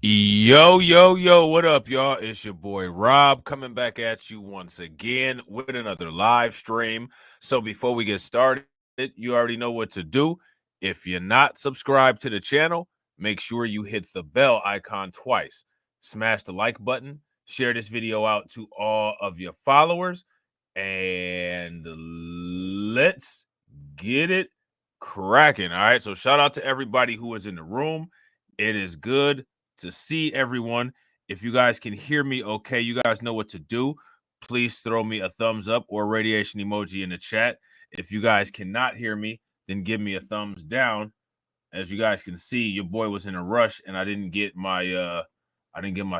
Yo, yo, yo, what up, y'all? It's your boy Rob coming back at you once again with another live stream. So before we get started, you already know what to do. If you're not subscribed to the channel, make sure you hit the bell icon twice. Smash the like button, share this video out to all of your followers, and let's get it cracking. All right, so shout out to everybody who is in the room. It is good to see everyone. If you guys can hear me okay, you guys know what to do. Please throw me a thumbs up or radiation emoji in the chat. If you guys cannot hear me, then give me a thumbs down. As you guys can see, your boy was in a rush and I didn't get my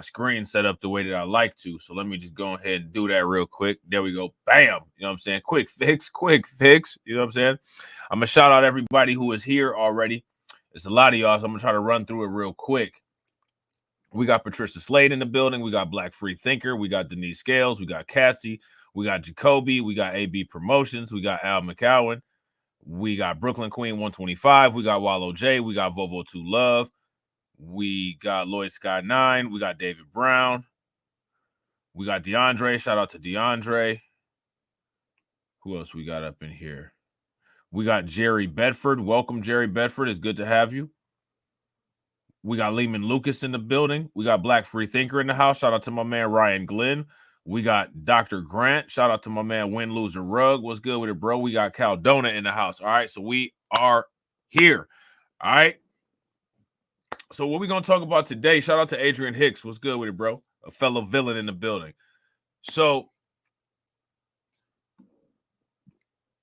screen set up the way that I like to. So let me just go ahead and do that real quick. There we go. Bam. You know what I'm saying? Quick fix. You know what I'm saying? I'm gonna shout out everybody who is here already. It's a lot of y'all, so I'm gonna try to run through it real quick. We got Patricia Slade in the building. We got Black Free Thinker. We got Denise Scales. We got Cassie. We got Jacoby. We got AB Promotions. We got Al McCowan. We got Brooklyn Queen 125. We got Wallow J. We got Vovo 2 Love. We got Lloyd Sky 9. We got David Brown. We got DeAndre. Shout out to DeAndre. Who else we got up in here? We got Jerry Bedford. Welcome, Jerry Bedford. It's good to have you. We got Lehman Lucas in the building. We got Black Free Thinker in the house. Shout out to my man Ryan Glenn. We got Dr. Grant. Shout out to my man Win Loser Rug. What's good with it, bro? We got Caldona in the house. All right, so we are here. All right. So what we're going to talk about today, shout out to Adrian Hicks. What's good with it, bro? A fellow villain in the building. So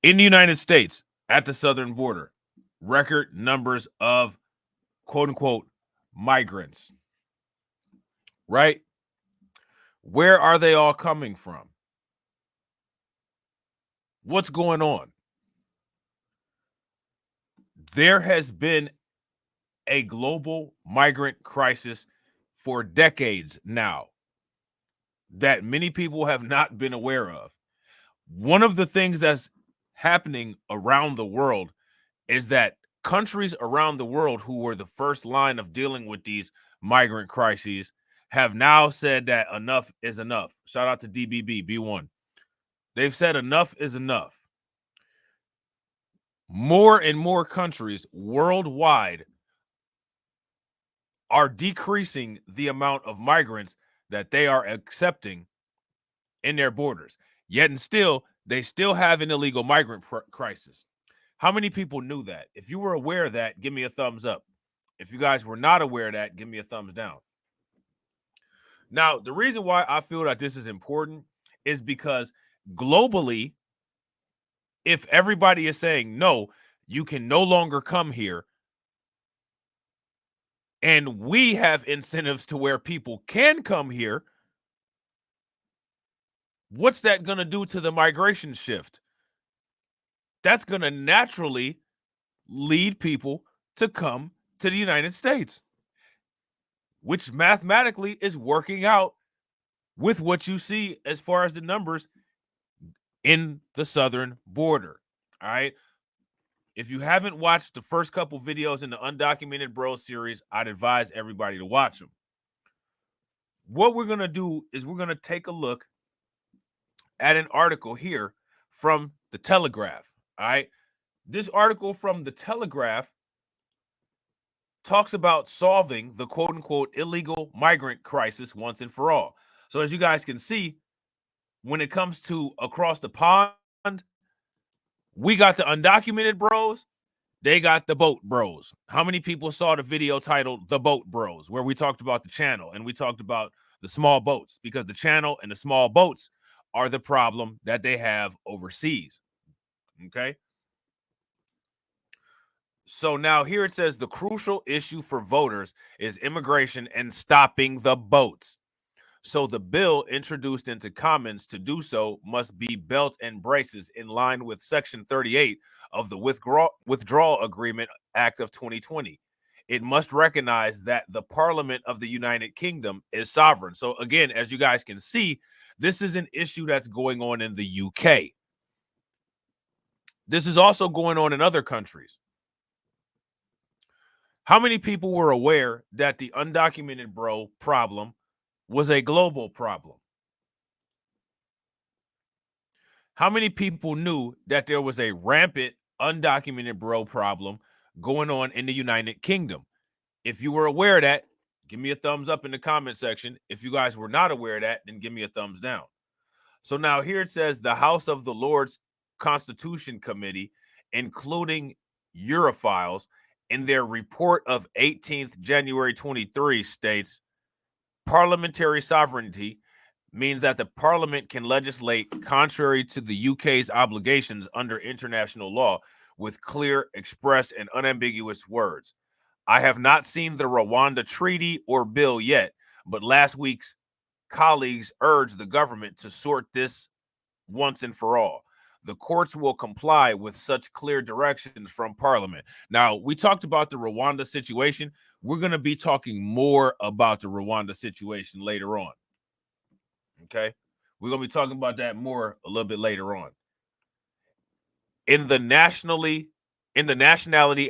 in the United States, at the southern border, record numbers of quote-unquote migrants, right? Where are they all coming from? What's going on? There has been a global migrant crisis for decades now that many people have not been aware of. One of the things that's happening around the world is that countries around the world who were the first line of dealing with these migrant crises have now said that enough is enough. Shout out to DBB, B1. They've said enough is enough. More and more countries worldwide are decreasing the amount of migrants that they are accepting in their borders. Yet and still, they still have an illegal migrant crisis. How many people knew that? If you were aware of that, give me a thumbs up. If you guys were not aware of that, give me a thumbs down. Now, the reason why I feel that this is important is because globally, if everybody is saying, no, you can no longer come here, and we have incentives to where people can come here, what's that going to do to the migration shift? That's going to naturally lead people to come to the United States, which mathematically is working out with what you see as far as the numbers in the southern border. All right. If you haven't watched the first couple videos in the Undocumented Bros series, I'd advise everybody to watch them. What we're going to do is we're going to take a look at an article here from the Telegraph. All right. This article from the Telegraph talks about solving the quote unquote illegal migrant crisis once and for all. So as you guys can see, when it comes to across the pond, we got the undocumented bros. They got the boat bros. How many people saw the video titled The Boat Bros, where we talked about the channel and we talked about the small boats, because the channel and the small boats are the problem that they have overseas. Okay. So now here it says the crucial issue for voters is immigration and stopping the boats. So the bill introduced into Commons to do so must be belt and braces in line with Section 38 of the Withdrawal Agreement Act of 2020. It must recognize that the Parliament of the United Kingdom is sovereign. So again, as you guys can see, this is an issue that's going on in the UK. This is also going on in other countries. How many people were aware that the undocumented bro problem was a global problem? How many people knew that there was a rampant undocumented bro problem going on in the United Kingdom? If you were aware of that, give me a thumbs up in the comment section. If you guys were not aware of that, then give me a thumbs down. So now here it says the House of the Lords Constitution Committee, including Europhiles, in their report of 18th January 23 states, parliamentary sovereignty means that the parliament can legislate contrary to the UK's obligations under international law with clear, express, and unambiguous words. I have not seen the Rwanda treaty or bill yet, but last week's colleagues urged the government to sort this once and for all. The courts will comply with such clear directions from Parliament. Now, we talked about the Rwanda situation. We're going to be talking more about the Rwanda situation later on. Okay? We're going to be talking about that more a little bit later on. In the Nationality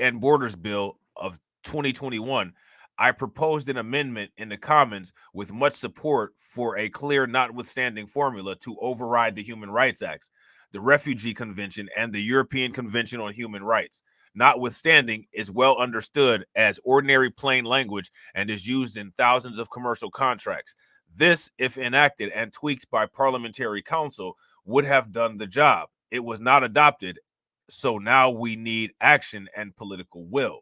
and Borders Bill of 2021, I proposed an amendment in the Commons with much support for a clear notwithstanding formula to override the Human Rights Acts, the Refugee Convention, and the European Convention on Human Rights. Notwithstanding is well understood as ordinary plain language and is used in thousands of commercial contracts. This, if enacted and tweaked by Parliamentary Council, would have done the job. It was not adopted, so now we need action and political will.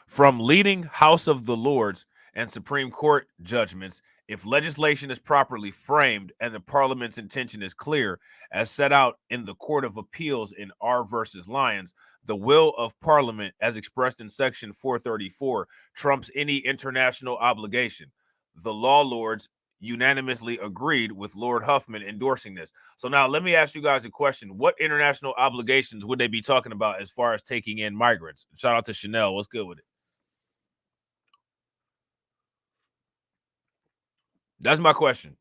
From leading House of the Lords and Supreme Court judgments, if legislation is properly framed and the Parliament's intention is clear, as set out in the Court of Appeals in R versus Lyons, the will of Parliament, as expressed in Section 434, trumps any international obligation. The law lords unanimously agreed with Lord Huffman endorsing this. So now let me ask you guys a question. What international obligations would they be talking about as far as taking in migrants? Shout out to Chanel. What's good with it? That's my question.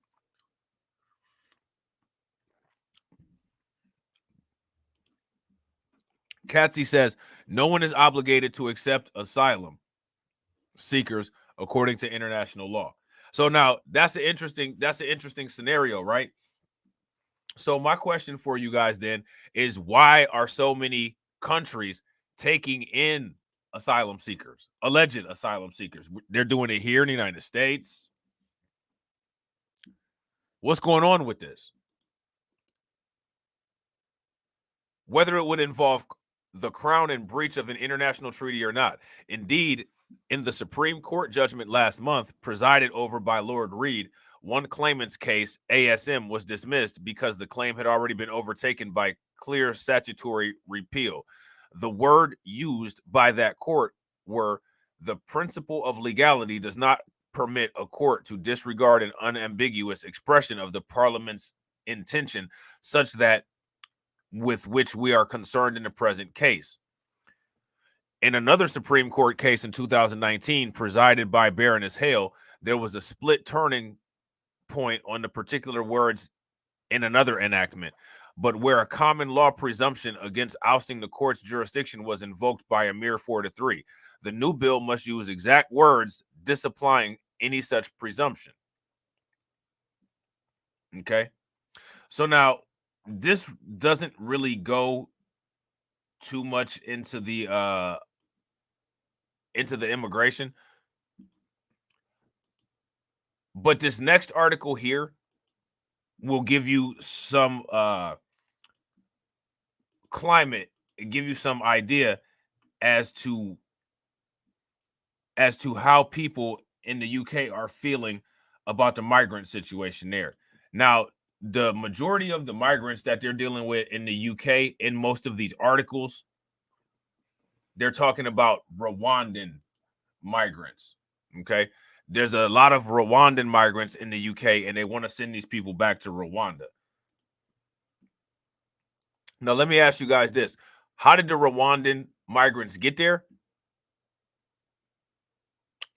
Katsy says, no one is obligated to accept asylum seekers according to international law. So now that's an interesting scenario, right? So my question for you guys then is, why are so many countries taking in asylum seekers, alleged asylum seekers? They're doing it here in the United States. What's going on with this? Whether it would involve the crown and breach of an international treaty or not. Indeed, in the Supreme Court judgment last month, presided over by Lord Reed, one claimant's case, ASM, was dismissed because the claim had already been overtaken by clear statutory repeal. The word used by that court were, the principle of legality does not permit a court to disregard an unambiguous expression of the Parliament's intention, such that with which we are concerned in the present case. In another Supreme Court case in 2019, presided by Baroness Hale, there was a split turning point on the particular words in another enactment, but where a common law presumption against ousting the court's jurisdiction was invoked by a mere 4-3. The new bill must use exact words disapplying any such presumption. Okay? So now, this doesn't really go too much into the immigration, but this next article here will give you some climate, give you some idea as to how people in the UK are feeling about the migrant situation there. Now, the majority of the migrants that they're dealing with in the UK, in most of these articles, they're talking about Rwandan migrants. Okay. There's a lot of Rwandan migrants in the UK, and they want to send these people back to Rwanda. Now, let me ask you guys this. How did the Rwandan migrants get there?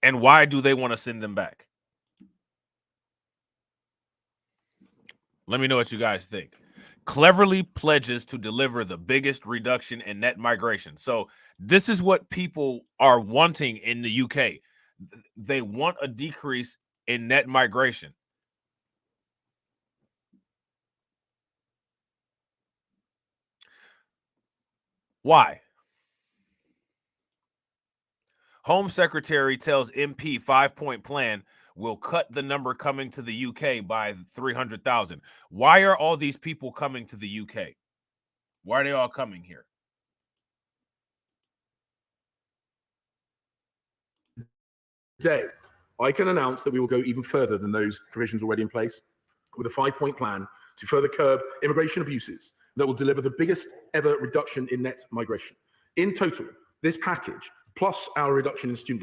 And why do they want to send them back? Let me know what you guys think. cleverly pledges to deliver the biggest reduction in net migration. So this is what people are wanting in the UK. They want a decrease in net migration. Why? Home Secretary tells MP 5-point plan will cut the number coming to the UK by 300,000. Why are all these people coming to the UK? Why are they all coming here? Today, I can announce that we will go even further than those provisions already in place with a 5-point plan to further curb immigration abuses that will deliver the biggest ever reduction in net migration. In total, this package, plus our reduction in student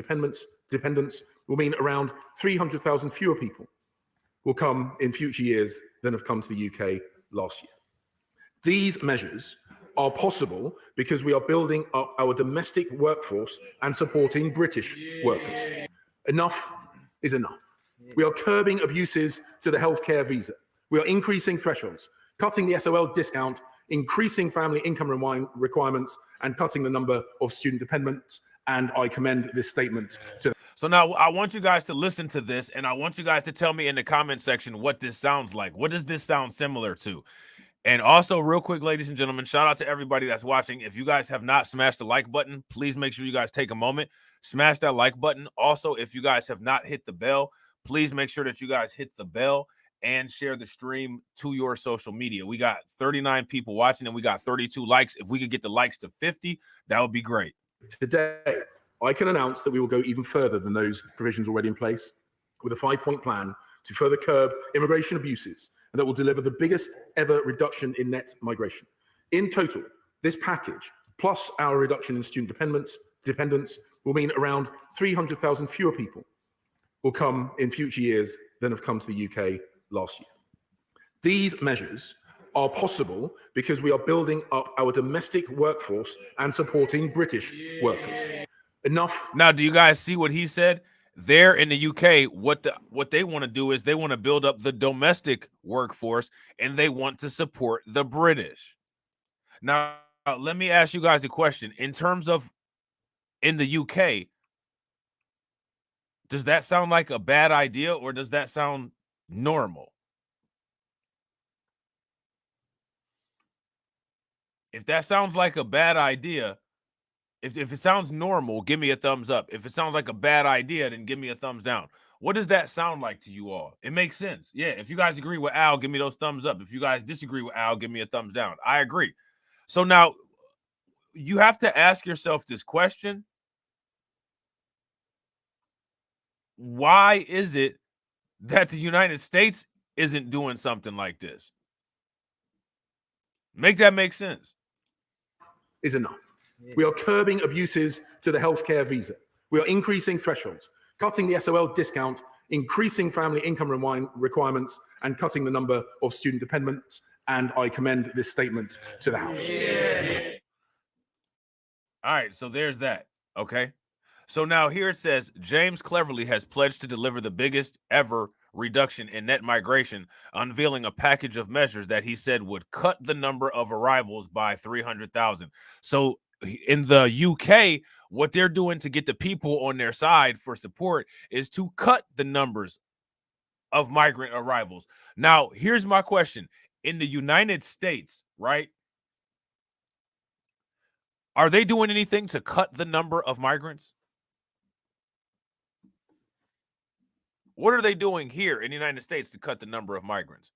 dependence will mean around 300,000 fewer people will come in future years than have come to the UK last year. These measures are possible because we are building up our domestic workforce and supporting British workers. Enough is enough. We are curbing abuses to the healthcare visa. We are increasing thresholds, cutting the SOL discount, increasing family income requirements, and cutting the number of student dependents. And I commend this statement to. So now I want you guys to listen to this, and I want you guys to tell me in the comment section what this sounds like. What does this sound similar to? And also, real quick, ladies and gentlemen, shout out to everybody that's watching. If you guys have not smashed the like button, please make sure you guys take a moment, smash that like button. Also, if you guys have not hit the bell, please make sure that you guys hit the bell and share the stream to your social media. We got 39 people watching and we got 32 likes. If we could get the likes to 50, that would be great. Today, I can announce that we will go even further than those provisions already in place with a 5-point plan to further curb immigration abuses that will deliver the biggest ever reduction in net migration. In total, this package, plus our reduction in student dependence will mean around 300,000 fewer people will come in future years than have come to the UK last year. These measures are possible because we are building up our domestic workforce and supporting British workers. Enough. Now, do you guys see what he said? There in the UK, what they want to do is they want to build up the domestic workforce and they want to support the British. Now, let me ask you guys a question. In terms of in the UK, does that sound like a bad idea or does that sound normal? If that sounds like a bad idea, if it sounds normal, give me a thumbs up. If it sounds like a bad idea, then give me a thumbs down. What does that sound like to you all? It makes sense. Yeah, if you guys agree with Al, give me those thumbs up. If you guys disagree with Al, give me a thumbs down. I agree. So now you have to ask yourself this question. Why is it that the United States isn't doing something like this? Make that make sense. Is enough. We are curbing abuses to the healthcare visa. We are increasing thresholds, cutting the SOL discount, increasing family income requirements, and cutting the number of student dependents. And I commend this statement to the House. All right, so there's that. Okay. So now here it says James Cleverly has pledged to deliver the biggest ever reduction in net migration, unveiling a package of measures that he said would cut the number of arrivals by 300,000. So in the UK, what they're doing to get the people on their side for support is to cut the numbers of migrant arrivals. Now, here's my question. In the United States, right? Are they doing anything to cut the number of migrants? What are they doing here in the United States to cut the number of migrants?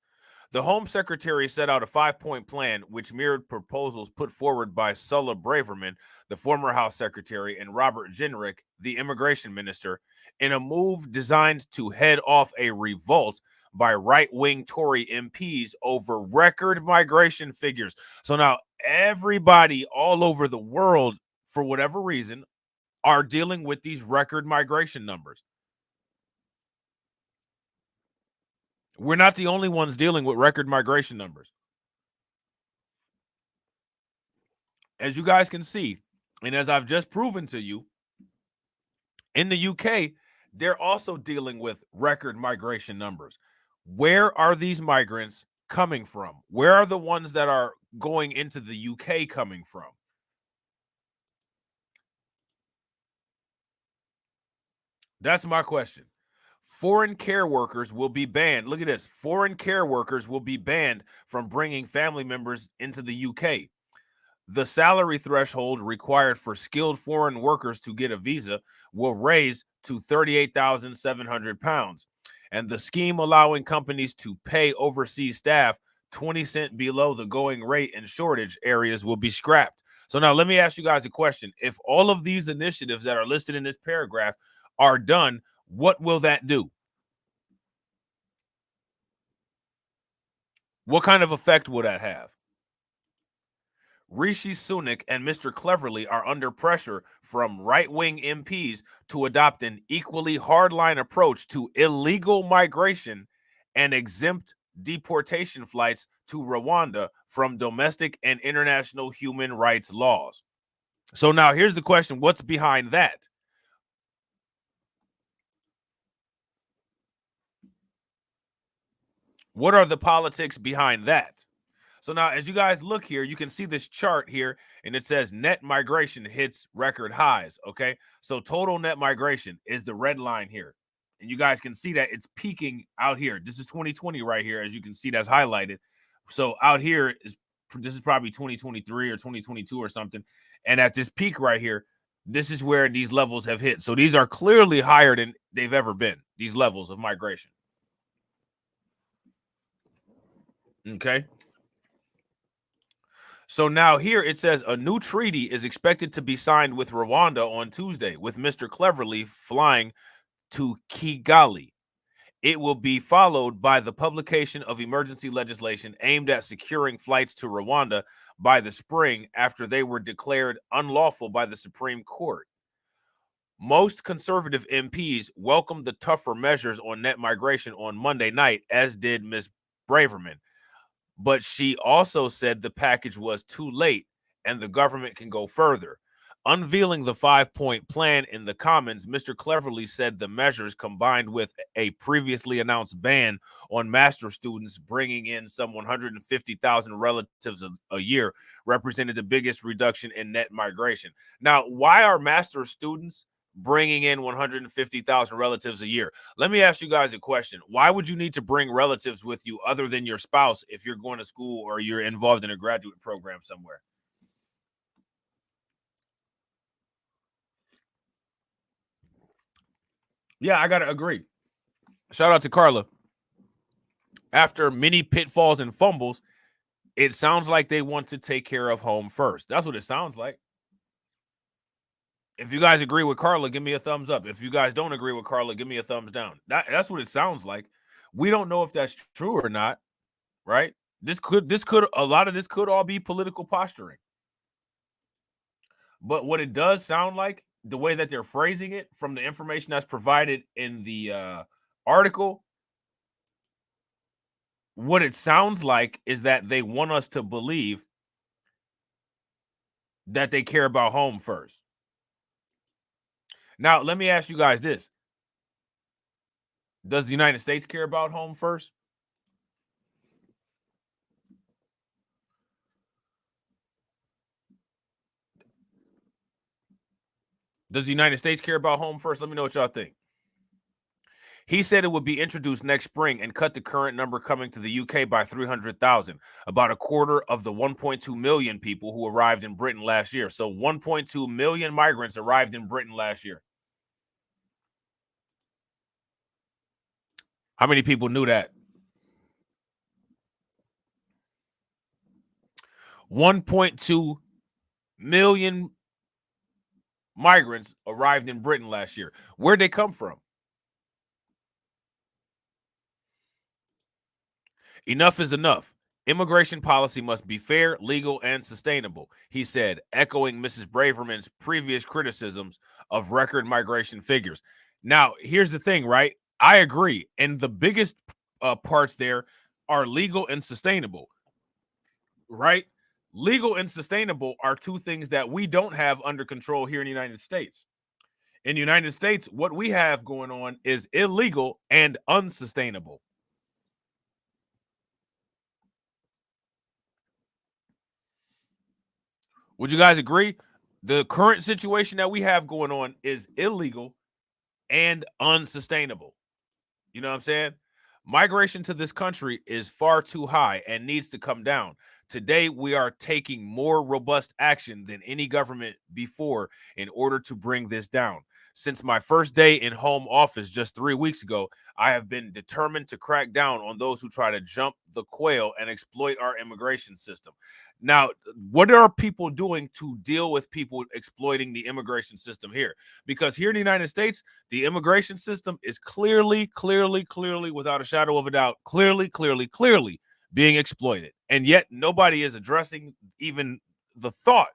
The Home Secretary set out a 5-point plan which mirrored proposals put forward by Sulla Braverman, the former House Secretary, and Robert Jenrick, the Immigration Minister, in a move designed to head off a revolt by right-wing Tory MPs over record migration figures. So now everybody all over the world, for whatever reason, are dealing with these record migration numbers. We're not the only ones dealing with record migration numbers. As you guys can see, and as I've just proven to you, in the UK, they're also dealing with record migration numbers. Where are these migrants coming from? Where are the ones that are going into the UK coming from? That's my question. Foreign care workers will be banned. Look at this. Foreign care workers will be banned from bringing family members into the UK. The salary threshold required for skilled foreign workers to get a visa will raise to £38,700. And the scheme allowing companies to pay overseas staff 20 cents below the going rate in shortage areas will be scrapped. So now let me ask you guys a question. If all of these initiatives that are listed in this paragraph are done, what will that do? What kind of effect will that have? Rishi Sunak and Mr. Cleverly are under pressure from right-wing MPs to adopt an equally hardline approach to illegal migration and exempt deportation flights to Rwanda from domestic and international human rights laws. So now here's the question, what's behind that? What are the politics behind that? So now, as you guys look here, you can see this chart here, and it says net migration hits record highs, okay? So total net migration is the red line here. And you guys can see that it's peaking out here. This is 2020 right here, as you can see that's highlighted. So out here, this is probably 2023 or 2022 or something. And at this peak right here, this is where these levels have hit. So these are clearly higher than they've ever been, these levels of migration. Okay? So now here it says a new treaty is expected to be signed with Rwanda on Tuesday, with Mr. Cleverly flying to Kigali. It will be followed by the publication of emergency legislation aimed at securing flights to Rwanda by the spring after they were declared unlawful by the Supreme Court. Most conservative MPs welcomed the tougher measures on net migration on Monday night, as did Ms. Braverman. But she also said the package was too late and the government can go further. Unveiling the 5-point plan in the Commons, Mr. Cleverly said the measures, combined with a previously announced ban on master students bringing in some 150,000 relatives a year, represented the biggest reduction in net migration. Now, why are master students bringing in 150,000 relatives a year? Let me ask you guys a question. Why would you need to bring relatives with you other than your spouse if you're going to school or you're involved in a graduate program somewhere? Yeah, I got to agree. Shout out to Carla. After many pitfalls and fumbles, it sounds like they want to take care of home first. That's what it sounds like. If you guys agree with Carla, give me a thumbs up. If you guys don't agree with Carla, give me a thumbs down. That's what it sounds like. We don't know if that's true or not, right? A lot of this could all be political posturing. But what it does sound like, the way that they're phrasing it from the information that's provided in the article, what it sounds like is that they want us to believe that they care about home first. Now, let me ask you guys this. Does the United States care about home first? Does the United States care about home first? Let me know what y'all think. He said it would be introduced next spring and cut the current number coming to the UK by 300,000, about a quarter of the 1.2 million people who arrived in Britain last year. So 1.2 million migrants arrived in Britain last year. How many people knew that? 1.2 million migrants arrived in Britain last year. Where'd they come from? Enough is enough. Immigration policy must be fair, legal, and sustainable, he said, echoing Mrs. Braverman's previous criticisms of record migration figures. Now, here's the thing, right? I agree. And the biggest parts there are legal and sustainable, right? Legal and sustainable are two things that we don't have under control here in the United States. In the United States, what we have going on is illegal and unsustainable. Would you guys agree? The current situation that we have going on is illegal and unsustainable. You know what I'm saying? Migration to this country is far too high and needs to come down. Today, we are taking more robust action than any government before in order to bring this down. Since my first day in home office just 3 weeks ago, I have been determined to crack down on those who try to jump the quail and exploit our immigration system. Now, what are people doing to deal with people exploiting the immigration system here? Because here in the United States, the immigration system is clearly, without a shadow of a doubt, clearly being exploited. And yet nobody is addressing even the thought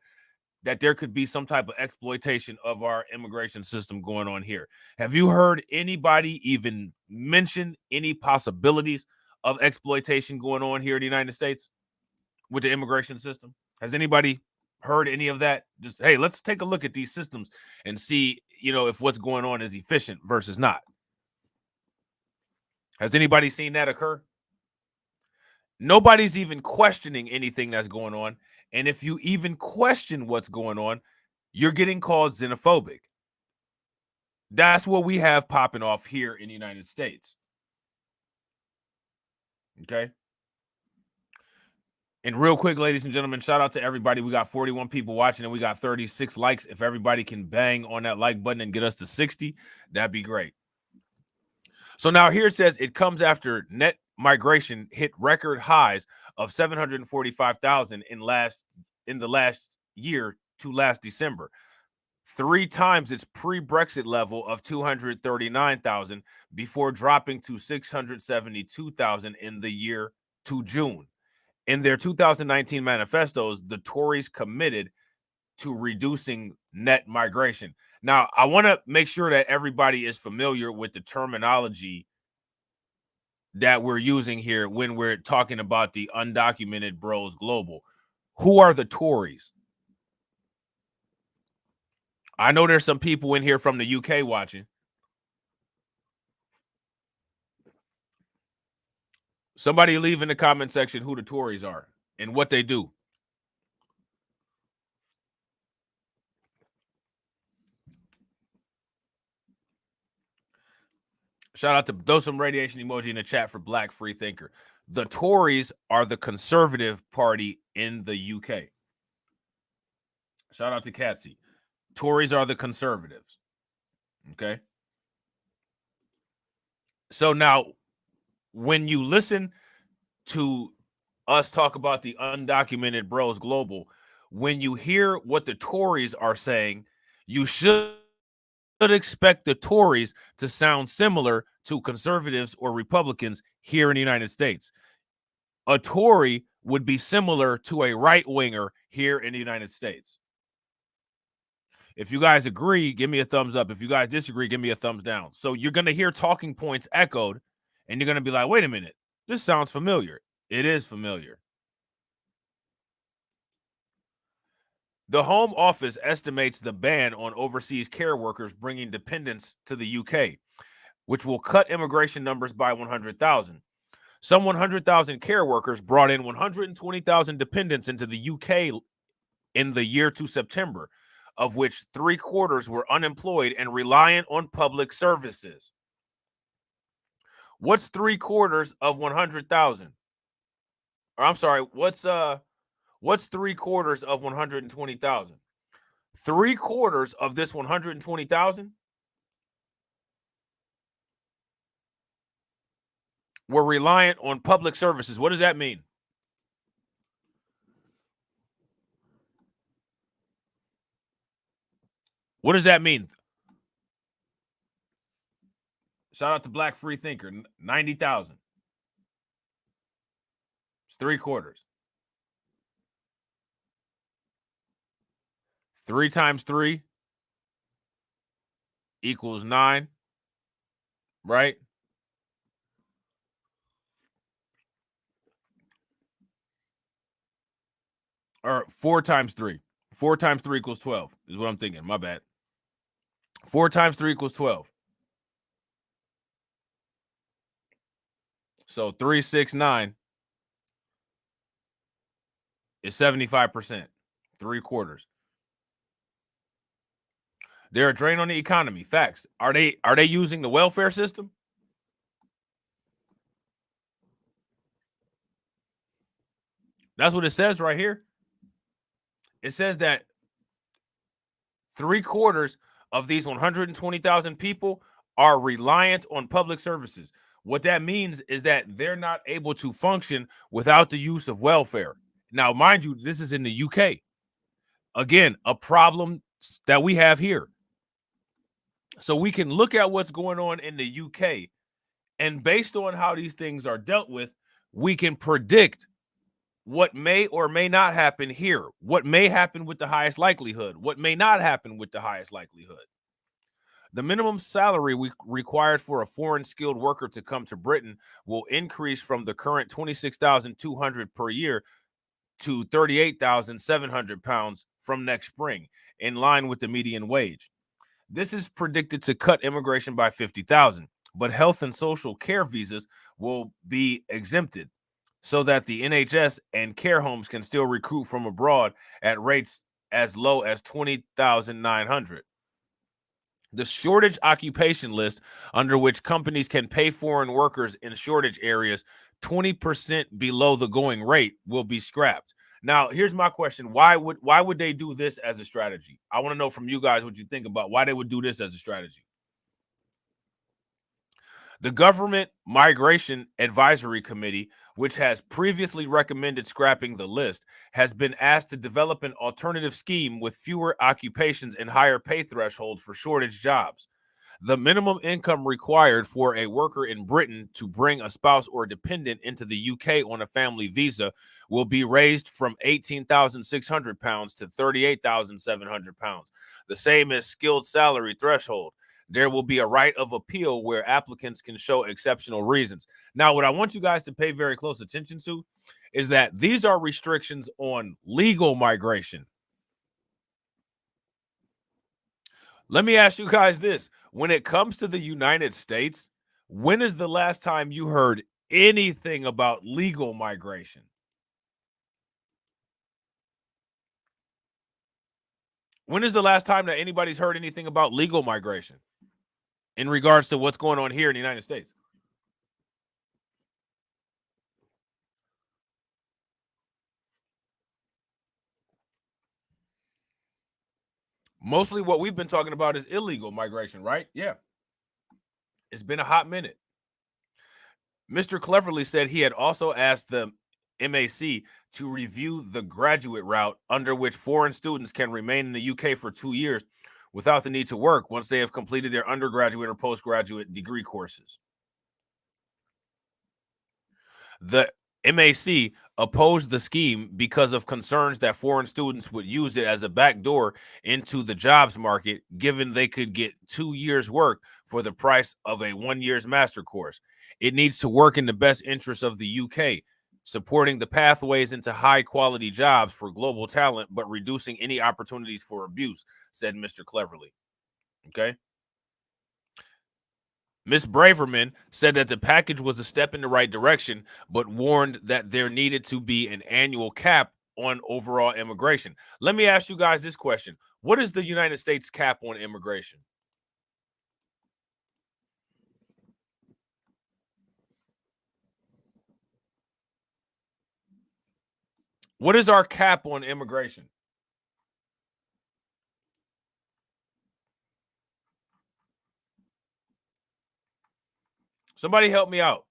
that there could be some type of exploitation of our immigration system going on here. Have you heard anybody even mention any possibilities of exploitation going on here in the United States with the immigration system? Has anybody heard any of that? Just, hey, let's take a look at these systems and see, if what's going on is efficient versus not. Has anybody seen that occur? Nobody's even questioning anything that's going on. And if you even question what's going on, you're getting called xenophobic. That's what we have popping off here in the United States. Okay. And real quick, ladies and gentlemen, shout out to everybody. We got 41 people watching and we got 36 likes. If everybody can bang on that like button and get us to 60, that'd be great. So now here it says it comes after net migration hit record highs of 745,000 in the last year to last December. 3 times its pre-Brexit level of 239,000 before dropping to 672,000 in the year to June. In their 2019 manifestos, the Tories committed to reducing net migration. Now, I want to make sure that everybody is familiar with the terminology that we're using here when we're talking about the undocumented bros global. Who are the Tories? I know there's some people in here from the UK watching. Somebody leave in the comment section who the Tories are and what they do. Shout out to those some radiation emoji in the chat for Black Free Thinker. The Tories are the Conservative Party in the UK. Shout out to Catsy. Tories are the Conservatives. Okay. So now, when you listen to us talk about the undocumented bros global, when you hear what the Tories are saying, you should expect the Tories to sound similar to conservatives or Republicans here in the United States. A Tory would be similar to a right-winger here in the United States. If you guys agree, give me a thumbs up. If you guys disagree, give me a thumbs down. So you're going to hear talking points echoed, and you're going to be like, wait a minute, this sounds familiar. It is familiar. The Home Office estimates the ban on overseas care workers bringing dependents to the UK, which will cut immigration numbers by 100,000. Some 100,000 care workers brought in 120,000 dependents into the UK in the year to September, of which 3/4 were unemployed and reliant on public services. What's 3/4 of 100,000? Or I'm sorry, what's 3/4 of 120,000? 3/4 of this 120,000 were reliant on public services. What does that mean? What does that mean? Shout out to Black Free Thinker, 90,000. It's 3/4. 3 times 3 equals 9, right? Or 4 times 3. 4 times 3 equals 12 is what I'm thinking. My bad. 4 times 3 equals 12. So 369 is 75%. 3/4. They're a drain on the economy. Facts. Are they using the welfare system? That's what it says right here. It says that 3/4 of these 120,000 people are reliant on public services. What that means is that they're not able to function without the use of welfare. Now, mind you, this is in the UK. Again, a problem that we have here. So we can look at what's going on in the UK, and based on how these things are dealt with, we can predict what may or may not happen here, what may happen with the highest likelihood, what may not happen with the highest likelihood. The minimum salary required for a foreign skilled worker to come to Britain will increase from the current £26,200 per year to £38,700 from next spring, in line with the median wage. This is predicted to cut immigration by 50,000, but health and social care visas will be exempted so that the NHS and care homes can still recruit from abroad at rates as low as 20,900. The shortage occupation list, under which companies can pay foreign workers in shortage areas 20% below the going rate, will be scrapped. Now, here's my question. Why would they do this as a strategy? I want to know from you guys what you think about why they would do this as a strategy. The Government Migration Advisory Committee, which has previously recommended scrapping the list, has been asked to develop an alternative scheme with fewer occupations and higher pay thresholds for shortage jobs. The minimum income required for a worker in Britain to bring a spouse or dependent into the UK on a family visa will be raised from £18,600 to £38,700, the same as skilled salary threshold. There will be a right of appeal where applicants can show exceptional reasons. Now, what I want you guys to pay very close attention to is that these are restrictions on legal migration. Let me ask you guys this. When it comes to the United States, when is the last time you heard anything about legal migration? When is the last time that anybody's heard anything about legal migration in regards to what's going on here in the United States? Mostly what we've been talking about is illegal migration, right? Yeah. It's been a hot minute. Mr. Cleverly said he had also asked the MAC to review the graduate route under which foreign students can remain in the UK for 2 years without the need to work once they have completed their undergraduate or postgraduate degree courses. The MAC opposed the scheme because of concerns that foreign students would use it as a backdoor into the jobs market, given they could get 2 years' work for the price of a 1 year's master course. It needs to work in the best interest of the UK, supporting the pathways into high-quality jobs for global talent, but reducing any opportunities for abuse, said Mr. Cleverly. Okay. Ms. Braverman said that the package was a step in the right direction, but warned that there needed to be an annual cap on overall immigration. Let me ask you guys this question. What is the United States cap on immigration? What is our cap on immigration? Somebody help me out.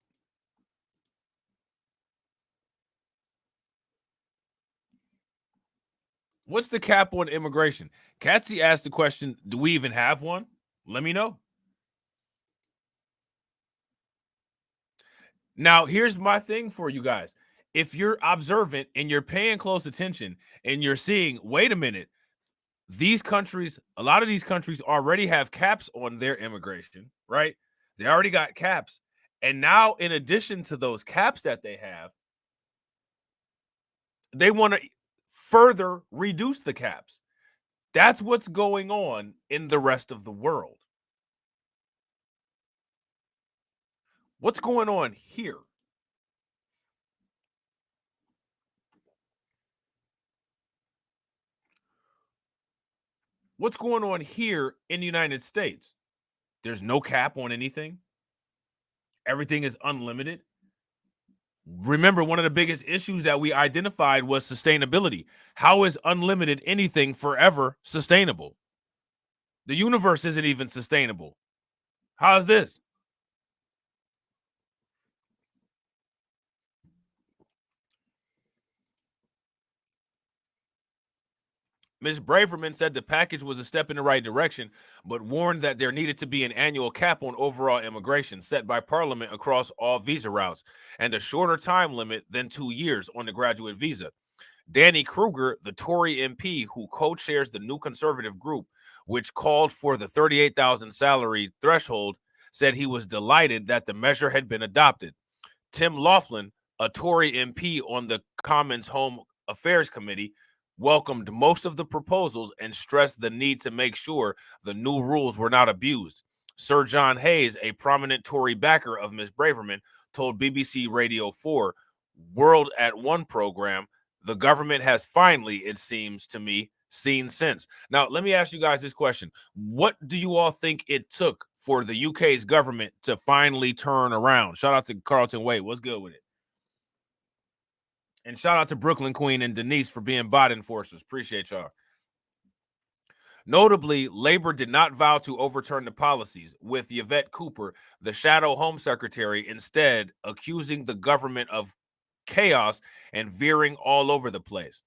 What's the cap on immigration? Katsy asked the question, do we even have one? Let me know. Now, here's my thing for you guys. If you're observant and you're paying close attention and you're seeing, wait a minute, these countries, a lot of these countries already have caps on their immigration, right? They already got caps. And now, in addition to those caps that they have, they want to further reduce the caps. That's what's going on in the rest of the world. What's going on here? What's going on here in the United States? There's no cap on anything. Everything is unlimited. Remember, one of the biggest issues that we identified was sustainability. How is unlimited anything forever sustainable? The universe isn't even sustainable. How's this? Ms. Braverman said the package was a step in the right direction, but warned that there needed to be an annual cap on overall immigration set by Parliament across all visa routes and a shorter time limit than 2 years on the graduate visa. Danny Kruger, the Tory MP who co-chairs the New Conservative group, which called for the $38,000 salary threshold, said he was delighted that the measure had been adopted. Tim Laughlin, a Tory MP on the Commons Home Affairs Committee, welcomed most of the proposals and stressed the need to make sure the new rules were not abused. Sir John Hayes, a prominent Tory backer of Ms. Braverman, told BBC Radio 4 World at One program, the government has finally, it seems to me, seen sense. Now, let me ask you guys this question. What do you all think it took for the UK's government to finally turn around? Shout out to Carlton Wade. What's good with it? And shout out to Brooklyn Queen and Denise for being bot enforcers. Appreciate y'all. Notably, Labor did not vow to overturn the policies, with Yvette Cooper, the shadow Home Secretary, instead accusing the government of chaos and veering all over the place.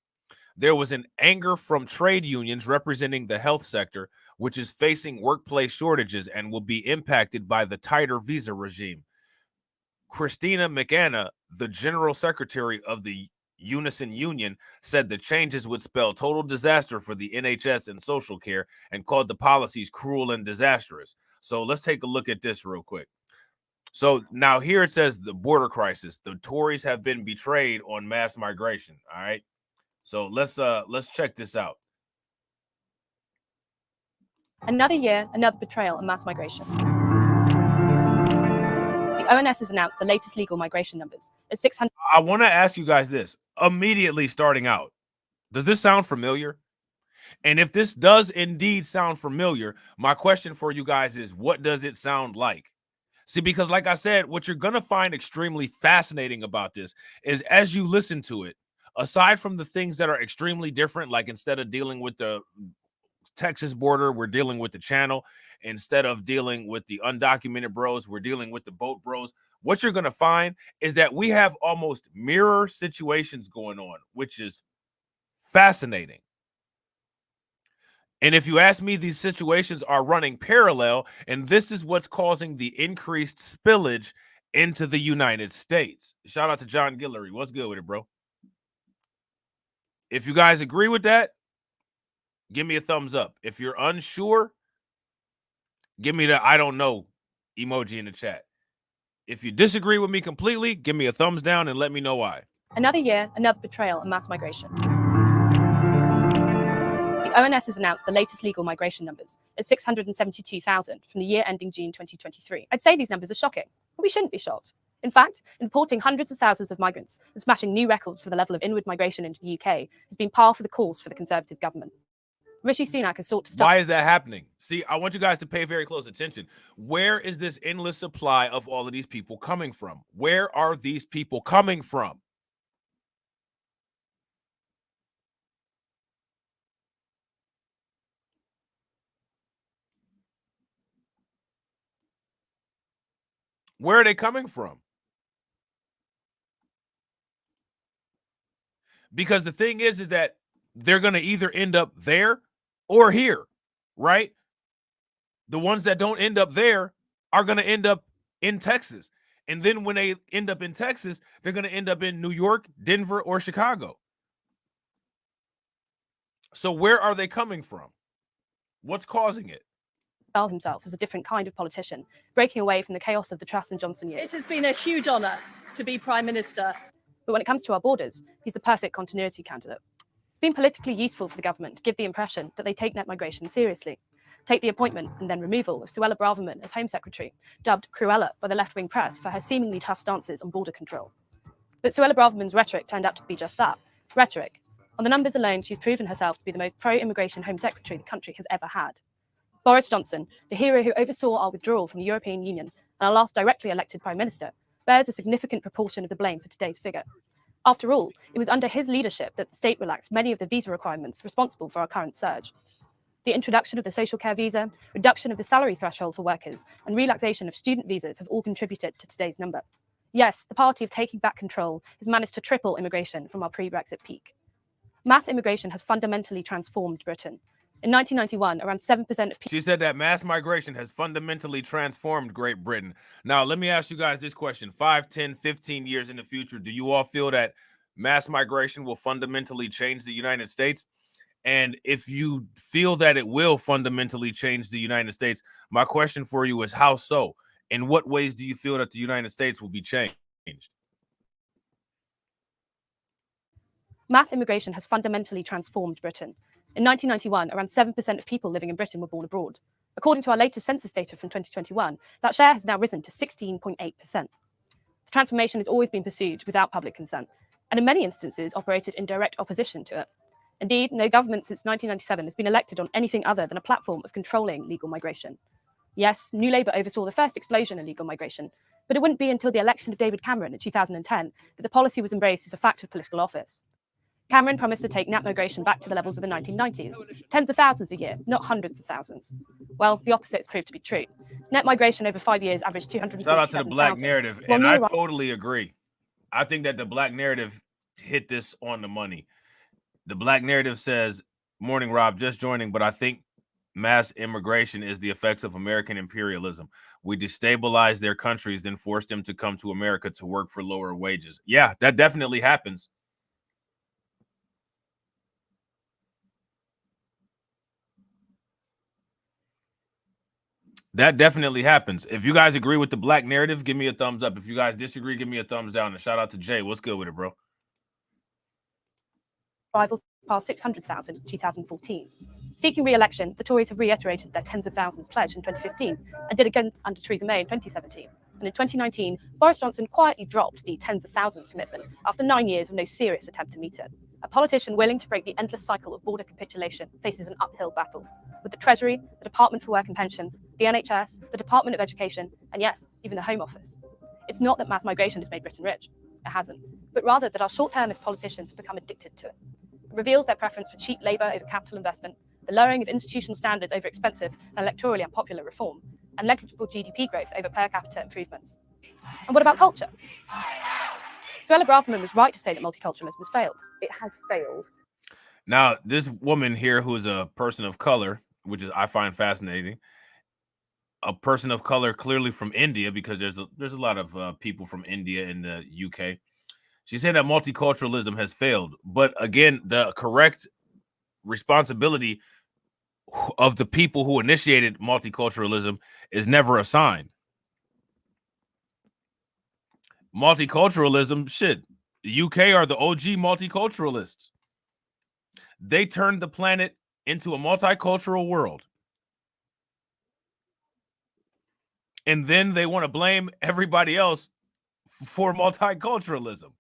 There was an anger from trade unions representing the health sector, which is facing workplace shortages and will be impacted by the tighter visa regime. Christina McAnna, the general secretary of the Unison Union, said the changes would spell total disaster for the NHS and social care and called the policies cruel and disastrous. So let's take a look at this real quick. So now here it says the border crisis. The Tories have been betrayed on mass migration. All right. So let's check this out. Another year, another betrayal and mass migration. The ONS has announced the latest legal migration numbers at 600. I want to ask you guys this immediately starting out. Does this sound familiar? And if this does indeed sound familiar, my question for you guys is, what does it sound like? See, because like I said, what you're going to find extremely fascinating about this is as you listen to it, aside from the things that are extremely different, like instead of dealing with the Texas border, we're dealing with the channel. Instead of dealing with the undocumented bros, we're dealing with the boat bros. What you're going to find is that we have almost mirror situations going on, which is fascinating. And if you ask me, these situations are running parallel, and this is what's causing the increased spillage into the United States. Shout out to John Guillory. What's good with it, bro? If you guys agree with that, give me a thumbs up. If you're unsure, give me the I don't know emoji in the chat. If you disagree with me completely, give me a thumbs down and let me know why. Another year, another betrayal and mass migration. The ONS has announced the latest legal migration numbers at 672,000 from the year ending June 2023. I'd say these numbers are shocking, but we shouldn't be shocked. In fact, importing hundreds of thousands of migrants and smashing new records for the level of inward migration into the UK has been par for the course for the Conservative government. Rishi Sunak has sought to stop. Why is that happening? See, I want you guys to pay very close attention. Where is this endless supply of all of these people coming from? Where are these people coming from? Where are they coming from? Because the thing is that they're going to either end up there or here, right? The ones that don't end up there are going to end up in Texas. And then when they end up in Texas, they're going to end up in New York, Denver, or Chicago. So where are they coming from? What's causing it? Himself as a different kind of politician, breaking away from the chaos of the Truss and Johnson years. It has been a huge honour to be Prime Minister. But when it comes to our borders, he's the perfect continuity candidate. It's been politically useful for the government to give the impression that they take net migration seriously. Take the appointment and then removal of Suella Braverman as Home Secretary, dubbed Cruella by the left-wing press for her seemingly tough stances on border control. But Suella Braverman's rhetoric turned out to be just that, rhetoric, On the numbers alone, she's proven herself to be the most pro-immigration Home Secretary the country has ever had. Boris Johnson, the hero who oversaw our withdrawal from the European Union and our last directly elected Prime Minister, bears a significant proportion of the blame for today's figure. After all, it was under his leadership that the state relaxed many of the visa requirements responsible for our current surge. The introduction of the social care visa, reduction of the salary threshold for workers, and relaxation of student visas have all contributed to today's number. Yes, the party of taking back control has managed to triple immigration from our pre-Brexit peak. Mass immigration has fundamentally transformed Britain. In 1991, around 7% of people... She said that mass migration has fundamentally transformed Great Britain. Now, let me ask you guys this question. 5, 10, 15 years in the future, do you all feel that mass migration will fundamentally change the United States? And if you feel that it will fundamentally change the United States, my question for you is how so? In what ways do you feel that the United States will be changed? Mass immigration has fundamentally transformed Britain. In 1991, around 7% of people living in Britain were born abroad. According to our latest census data from 2021, that share has now risen to 16.8%. The transformation has always been pursued without public consent, and in many instances operated in direct opposition to it. Indeed, no government since 1997 has been elected on anything other than a platform of controlling legal migration. Yes, New Labour oversaw the first explosion in legal migration, but it wouldn't be until the election of David Cameron in 2010 that the policy was embraced as a fact of political office. Cameron promised to take net migration back to the levels of the 1990s, tens of thousands a year, not hundreds of thousands. Well, the opposite has proved to be true. Net migration over 5 years averaged 247,000. Shout out to the black narrative, and I totally agree. I think that the black narrative hit this on the money. The black narrative says, morning, Rob, just joining, but I think mass immigration is the effects of American imperialism. We destabilize their countries, then force them to come to America to work for lower wages. Yeah, that definitely happens. That definitely happens. If you guys agree with the black narrative, give me a thumbs up. If you guys disagree, give me a thumbs down. And shout out to Jay. What's good with it, bro? Rivals passed 600,000 in 2014. Seeking re-election, the Tories have reiterated their tens of thousands pledge in 2015 and did again under Theresa May in 2017. And in 2019, Boris Johnson quietly dropped the tens of thousands commitment after 9 years of no serious attempt to meet it. A politician willing to break the endless cycle of border capitulation faces an uphill battle, with the Treasury, the Department for Work and Pensions, the NHS, the Department of Education, and yes, even the Home Office. It's not that mass migration has made Britain rich. It hasn't. But rather that our short-termist politicians have become addicted to it. It reveals their preference for cheap labour over capital investment, the lowering of institutional standards over expensive and electorally unpopular reform, and negligible GDP growth over per capita improvements. And what about culture? Suella Braverman was right to say that multiculturalism has failed. It has failed. Now, this woman here who is a person of color, which is I find fascinating, a person of color clearly from India, because there's a lot of people from India in the UK. She said that multiculturalism has failed. But again, the correct responsibility of the people who initiated multiculturalism is never assigned. Multiculturalism, shit, the UK are the OG multiculturalists. They turned the planet into a multicultural world. And then they want to blame everybody else for multiculturalism.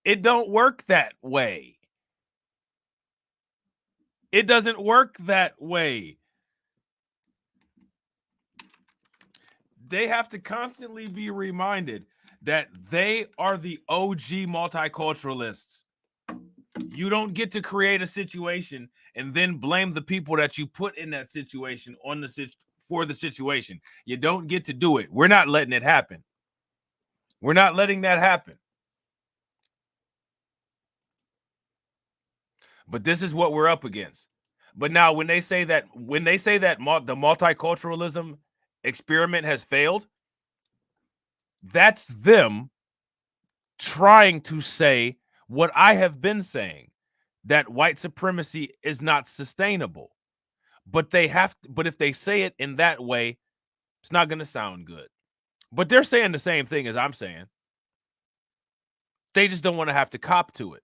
It don't work that way. It doesn't work that way. They have to constantly be reminded that they are the OG multiculturalists. You don't get to create a situation and then blame the people that you put in that situation for the situation. You don't get to do it. We're not letting it happen. We're not letting that happen. But this is what we're up against. But now when they say that the multiculturalism experiment has failed, that's them trying to say what I have been saying, that white supremacy is not sustainable. But if they say it in that way, it's not going to sound good. But they're saying the same thing as I'm saying. They just don't want to have to cop to it.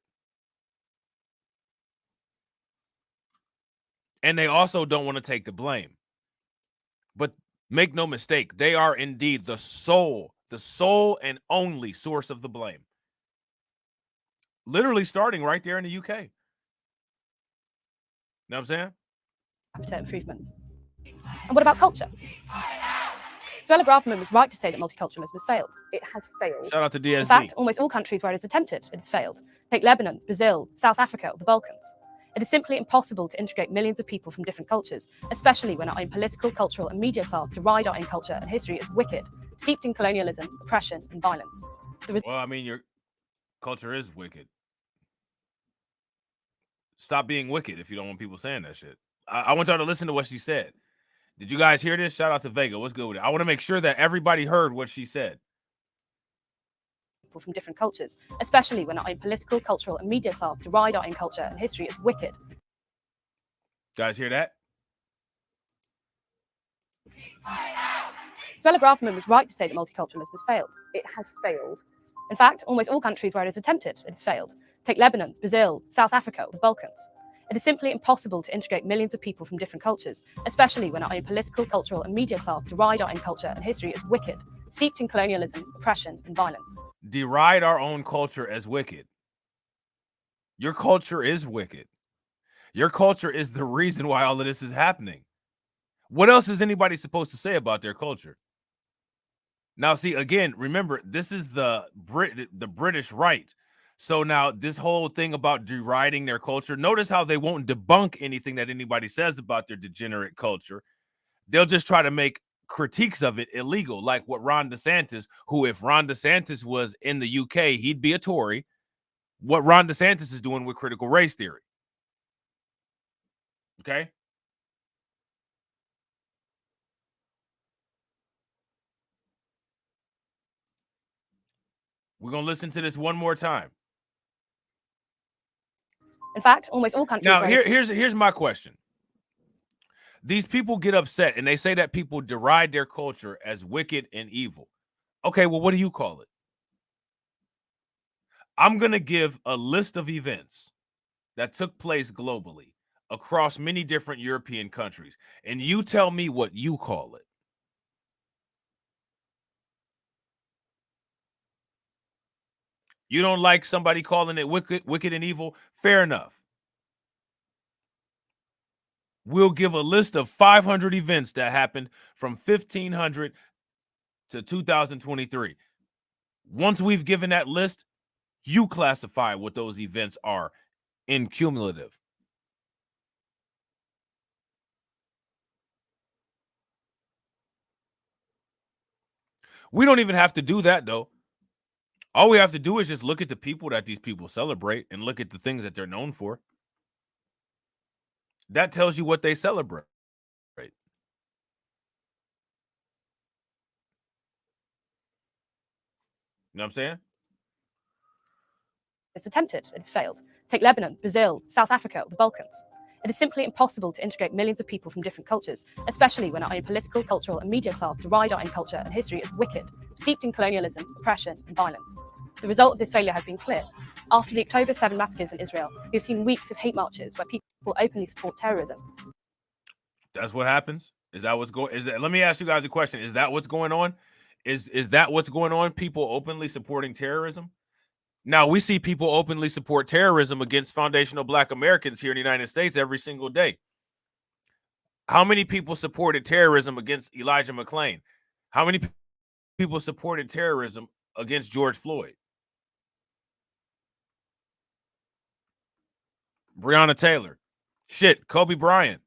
And they also don't want to take the blame. But make no mistake, they are indeed the sole and only source of the blame. Literally starting right there in the UK. know what I'm saying? Capita improvements. And what about culture? Suella Braverman was right to say that multiculturalism has failed. It has failed. Shout out to DSB. In fact, almost all countries where it is attempted, it has failed. Take Lebanon, Brazil, South Africa, or the Balkans. It is simply impossible to integrate millions of people from different cultures, especially when our own political, cultural, and media class deride our own culture and history as wicked, steeped in colonialism, oppression, and violence. Well, I mean, your culture is wicked. Stop being wicked if you don't want people saying that shit. I want y'all to listen to what she said. Did you guys hear this? Shout out to Vega. What's good with it? I want to make sure that everybody heard what she said. People from different cultures, especially when our own political, cultural, and media class deride our own culture and history as wicked. Guys hear that? Suella Braverman was right to say that multiculturalism has failed. It has failed. In fact, almost all countries where it is attempted, it has failed. Take Lebanon, Brazil, South Africa, or the Balkans. It is simply impossible to integrate millions of people from different cultures, especially when our own political, cultural, and media class deride our own culture and history as wicked, steeped in colonialism, oppression, and violence. Deride our own culture as wicked. Your culture is wicked. Your culture is the reason why all of this is happening. What else is anybody supposed to say about their culture? Now, see, again, remember, this is the British right. So now this whole thing about deriding their culture, notice how they won't debunk anything that anybody says about their degenerate culture. They'll just try to make critiques of it illegal, like what Ron DeSantis, who if Ron DeSantis was in the UK, he'd be a Tory. What Ron DeSantis is doing with critical race theory. Okay? We're going to listen to this one more time. In fact, almost all countries... Now, here's my question. These people get upset and they say that people deride their culture as wicked and evil. Okay, well, what do you call it? I'm going to give a list of events that took place globally across many different European countries, and you tell me what you call it. You don't like somebody calling it wicked and evil? Fair enough. We'll give a list of 500 events that happened from 1500 to 2023. Once we've given that list, you classify what those events are in cumulative. We don't even have to do that, though. All we have to do is just look at the people that these people celebrate and look at the things that they're known for. That tells you what they celebrate. You know what I'm saying? It's attempted, it's failed. Take Lebanon, Brazil, South Africa, or the Balkans. It is simply impossible to integrate millions of people from different cultures, especially when our own political, cultural, and media class deride our own culture and history as wicked, steeped in colonialism, oppression, and violence. The result of this failure has been clear. After the October 7 massacres in Israel, we have seen weeks of hate marches where people openly support terrorism. That's what happens? Is that what's going? Let me ask you guys a question. Is that what's going on? Is that what's going on? People openly supporting terrorism? Now, we see people openly support terrorism against foundational Black Americans here in the United States every single day. How many people supported terrorism against Elijah McClain? How many people supported terrorism against George Floyd? Breonna Taylor. Shit, Kobe Bryant.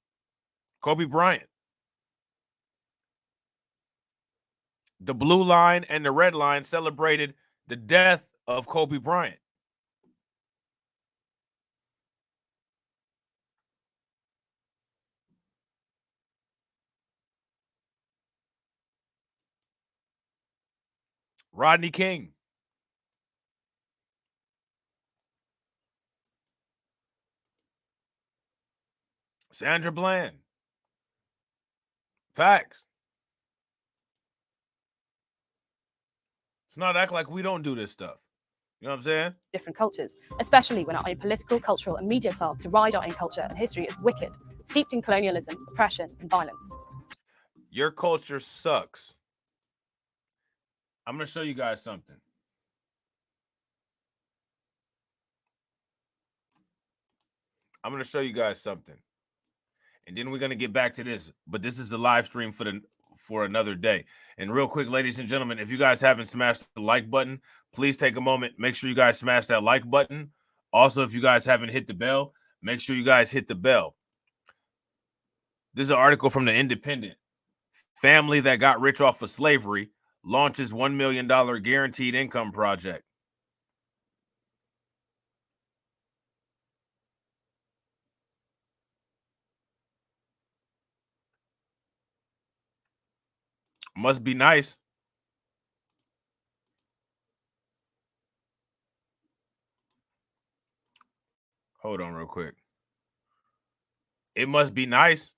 The blue line and the red line celebrated the death of Kobe Bryant. Rodney King. Sandra Bland. Facts. Let's not act like we don't do this stuff. You know what I'm saying? Different cultures, especially when our own political, cultural, and media class deride our own culture and history as wicked, steeped in colonialism, oppression, and violence. Your culture sucks. I'm going to show you guys something. and then we're going to get back to this. But this is the live stream for another day. And real quick, ladies and gentlemen, if you guys haven't smashed the like button, please take a moment. Make sure you guys smash that like button. Also, if you guys haven't hit the bell, make sure you guys hit the bell. This is an article from The Independent. Family that got rich off of slavery launches $1 million guaranteed income project. Must be nice. Hold on real quick. It must be nice.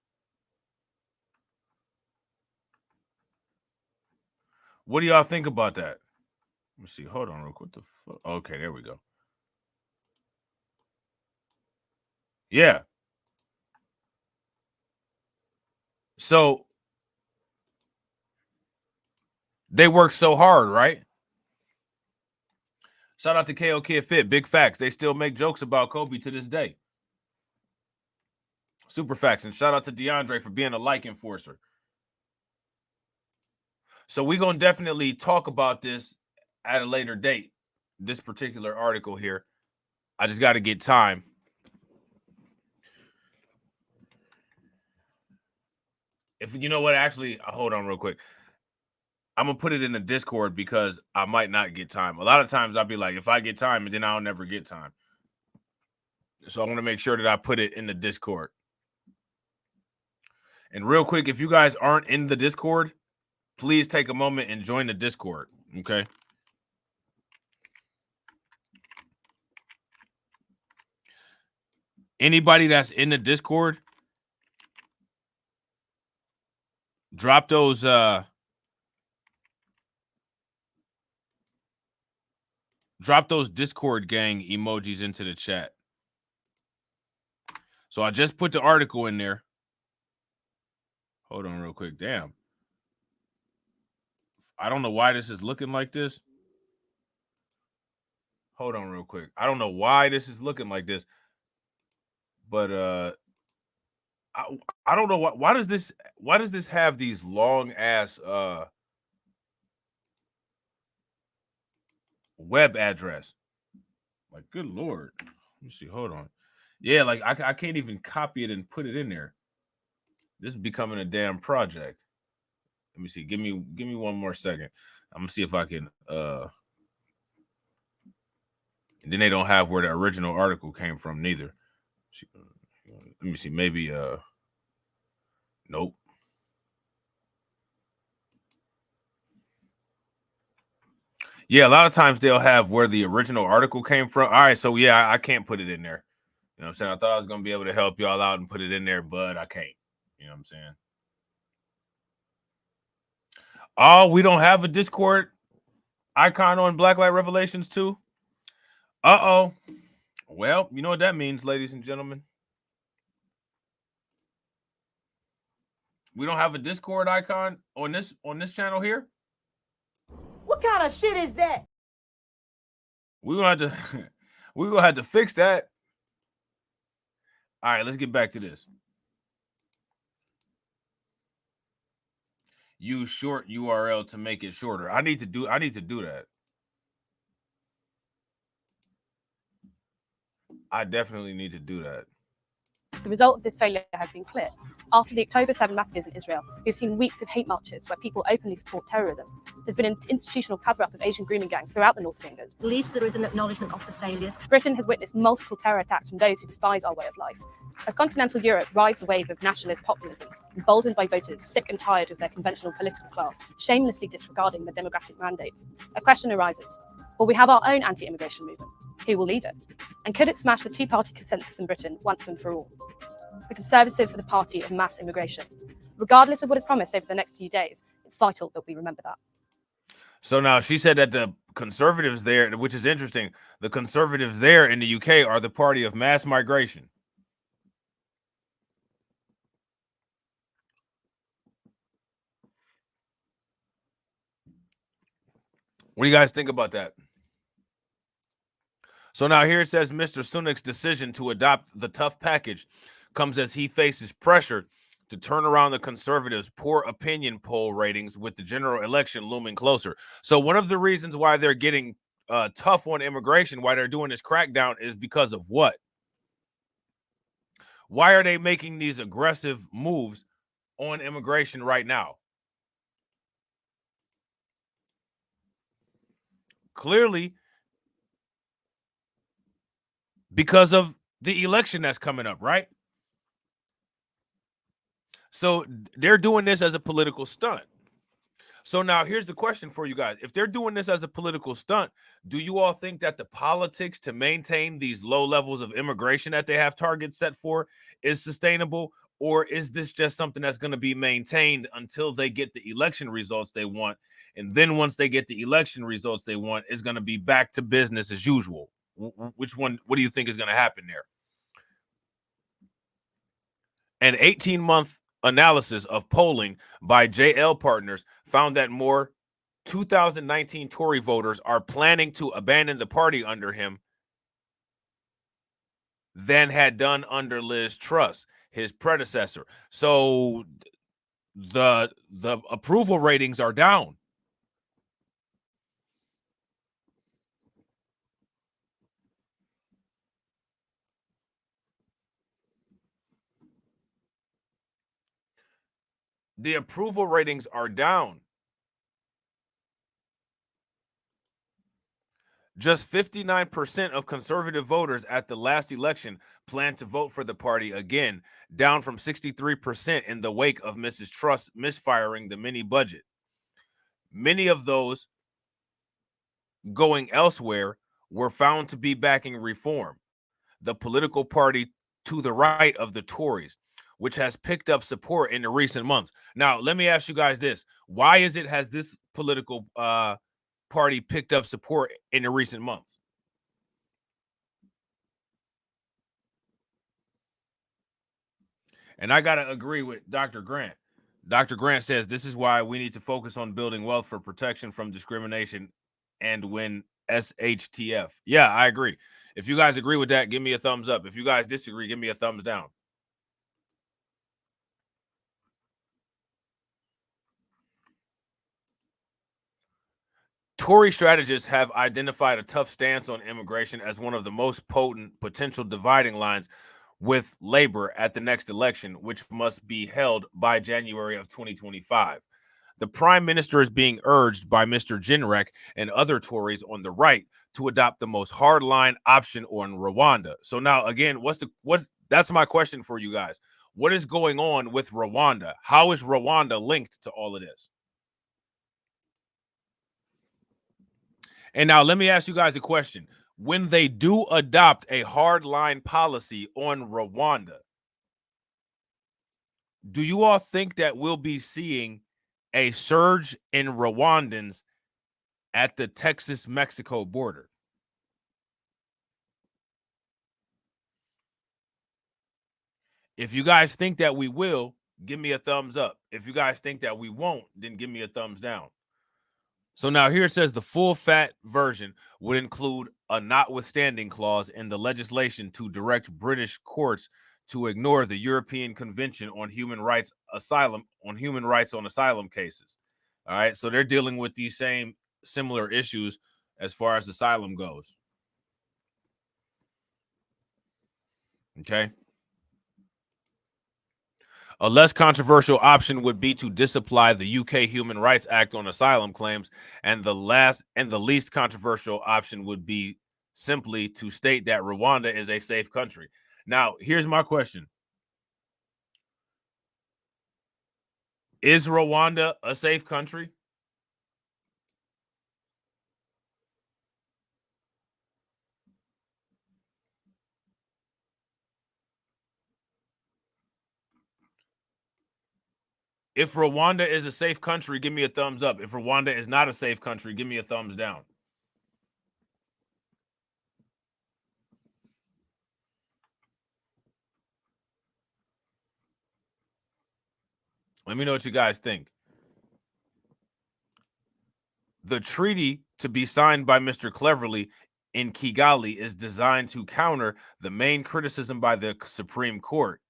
What do y'all think about that? Let me see. Hold on real quick. What the fuck? Okay, there we go. Yeah. So they work so hard, right? Shout out to KO Kid Fit. Big facts. They still make jokes about Kobe to this day. Super facts. And shout out to DeAndre for being a like enforcer. So we're going to definitely talk about this at a later date, this particular article here. I just got to get time. If you know what, actually, hold on real quick. I'm going to put it in the Discord because I might not get time. A lot of times I'll be like, if I get time, and then I'll never get time. So I want to make sure that I put it in the Discord. And real quick, if you guys aren't in the Discord, please take a moment and join the Discord, okay? Anybody that's in the Discord, drop those Discord gang emojis into the chat. So I just put the article in there. Hold on real quick. Damn. I don't know why this is looking like this. Hold on real quick. I don't know why this is looking like this. But I don't know why does this have these long ass web address? Like, good Lord. Let me see. Hold on. Yeah, like I can't even copy it and put it in there. This is becoming a damn project. Let me see. Give me one more second. I'm gonna see if I can and then they don't have where the original article came from neither. Let me see. Maybe nope. Yeah, a lot of times they'll have where the original article came from. All right, so yeah, I can't put it in there. You know what I'm saying? I thought I was gonna be able to help y'all out and put it in there, but I can't. You know what I'm saying? Oh, we don't have a Discord icon on Blacklight Revelations 2? Uh-oh. Well, you know what that means, ladies and gentlemen. We don't have a Discord icon on this channel here. What kind of shit is that? We're gonna have to fix that. All right, let's get back to this. Use short URL to make it shorter. I need to do that. I definitely need to do that. The result of this failure has been clear. After the October 7 massacres in Israel, we've seen weeks of hate marches where people openly support terrorism. There's been an institutional cover-up of Asian grooming gangs throughout the north of England. At least there is an acknowledgement of the failures. Britain has witnessed multiple terror attacks from those who despise our way of life. As continental Europe rides a wave of nationalist populism, emboldened by voters sick and tired of their conventional political class, shamelessly disregarding the demographic mandates, a question arises. Will we have our own anti-immigration movement? Who will lead it? And could it smash the two-party consensus in Britain once and for all? The Conservatives are the party of mass immigration. Regardless of what is promised over the next few days, it's vital that we remember that. So now she said that the conservatives there, which is interesting, the conservatives there in the UK are the party of mass migration. What do you guys think about that? So now here it says Mr. Sunak's decision to adopt the tough package comes as he faces pressure to turn around the conservatives' poor opinion poll ratings with the general election looming closer. So one of the reasons why they're getting tough on immigration, why they're doing this crackdown, is because of what? Why are they making these aggressive moves on immigration right now? Clearly, because of the election that's coming up, right? So they're doing this as a political stunt. So now here's the question for you guys. If they're doing this as a political stunt, do you all think that the politics to maintain these low levels of immigration that they have targets set for is sustainable? Or is this just something that's going to be maintained until they get the election results they want? And then once they get the election results they want, it's going to be back to business as usual. Which one? What do you think is going to happen there? An 18-month analysis of polling by JL Partners found that more 2019 Tory voters are planning to abandon the party under him than had done under Liz Truss, his predecessor. So the approval ratings are down. The approval ratings are down. Just 59% of conservative voters at the last election plan to vote for the party again, down from 63% in the wake of Mrs. Truss misfiring the mini budget. Many of those going elsewhere were found to be backing reform, the political party to the right of the Tories, which has picked up support in the recent months. Now, let me ask you guys this. Why has this political party picked up support in the recent months? And I got to agree with Dr. Grant. Dr. Grant says this is why we need to focus on building wealth for protection from discrimination and win SHTF. Yeah, I agree. If you guys agree with that, give me a thumbs up. If you guys disagree, give me a thumbs down. Tory strategists have identified a tough stance on immigration as one of the most potent potential dividing lines with Labor at the next election, which must be held by January of 2025. The prime minister is being urged by Mr. Jenrek and other Tories on the right to adopt the most hardline option on Rwanda. So now, again, that's my question for you guys. What is going on with Rwanda? How is Rwanda linked to all of this? And now let me ask you guys a question. When they do adopt a hardline policy on Rwanda, do you all think that we'll be seeing a surge in Rwandans at the Texas-Mexico border? If you guys think that we will, give me a thumbs up. If you guys think that we won't, then give me a thumbs down. So now here it says the full fat version would include a notwithstanding clause in the legislation to direct British courts to ignore the European Convention on Human Rights on asylum cases. All right, so they're dealing with these same similar issues as far as asylum goes. Okay. A less controversial option would be to disapply the UK Human Rights Act on asylum claims, and the least controversial option would be simply to state that Rwanda is a safe country. Now, here's my question. Is Rwanda a safe country? If Rwanda is a safe country, give me a thumbs up. If Rwanda is not a safe country, give me a thumbs down. Let me know what you guys think. The treaty to be signed by Mr. Cleverly in Kigali is designed to counter the main criticism by the Supreme Court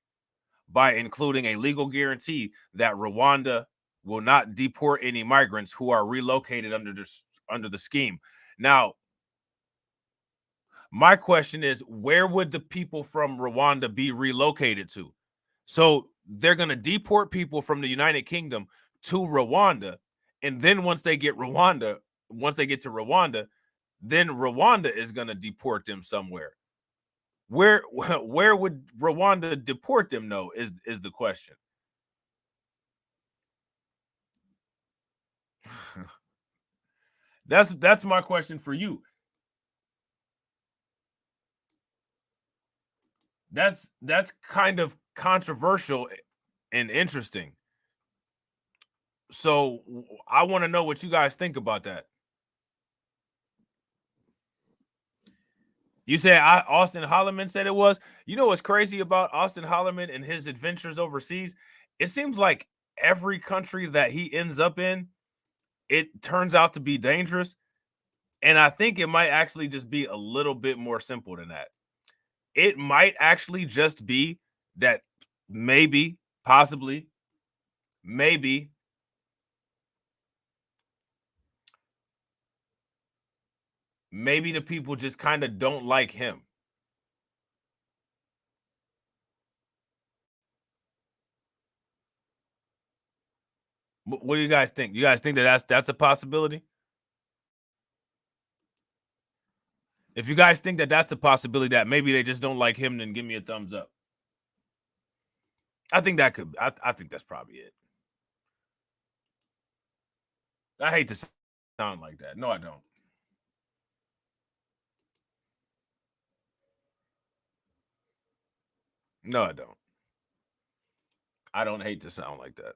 by including a legal guarantee that Rwanda will not deport any migrants who are relocated under the scheme. Now, my question is, where would the people from Rwanda be relocated to? So they're going to deport people from the United Kingdom to Rwanda, and then once they get to Rwanda, then Rwanda is going to deport them somewhere. Where would Rwanda deport them? No, is the question. That's my question for you. That's kind of controversial and interesting. So I want to know what you guys think about that. You said Austin Holloman said it was. You know what's crazy about Austin Holloman and his adventures overseas? It seems like every country that he ends up in, it turns out to be dangerous. And I think it might actually just be a little bit more simple than that. It might actually just be that maybe, possibly, maybe the people just kind of don't like him. What do you guys think? You guys think that that's a possibility? If you guys think that that's a possibility, that maybe they just don't like him, then give me a thumbs up. I think that could. I think that's probably it. I hate to sound like that. No, I don't. No, I don't. I don't hate to sound like that.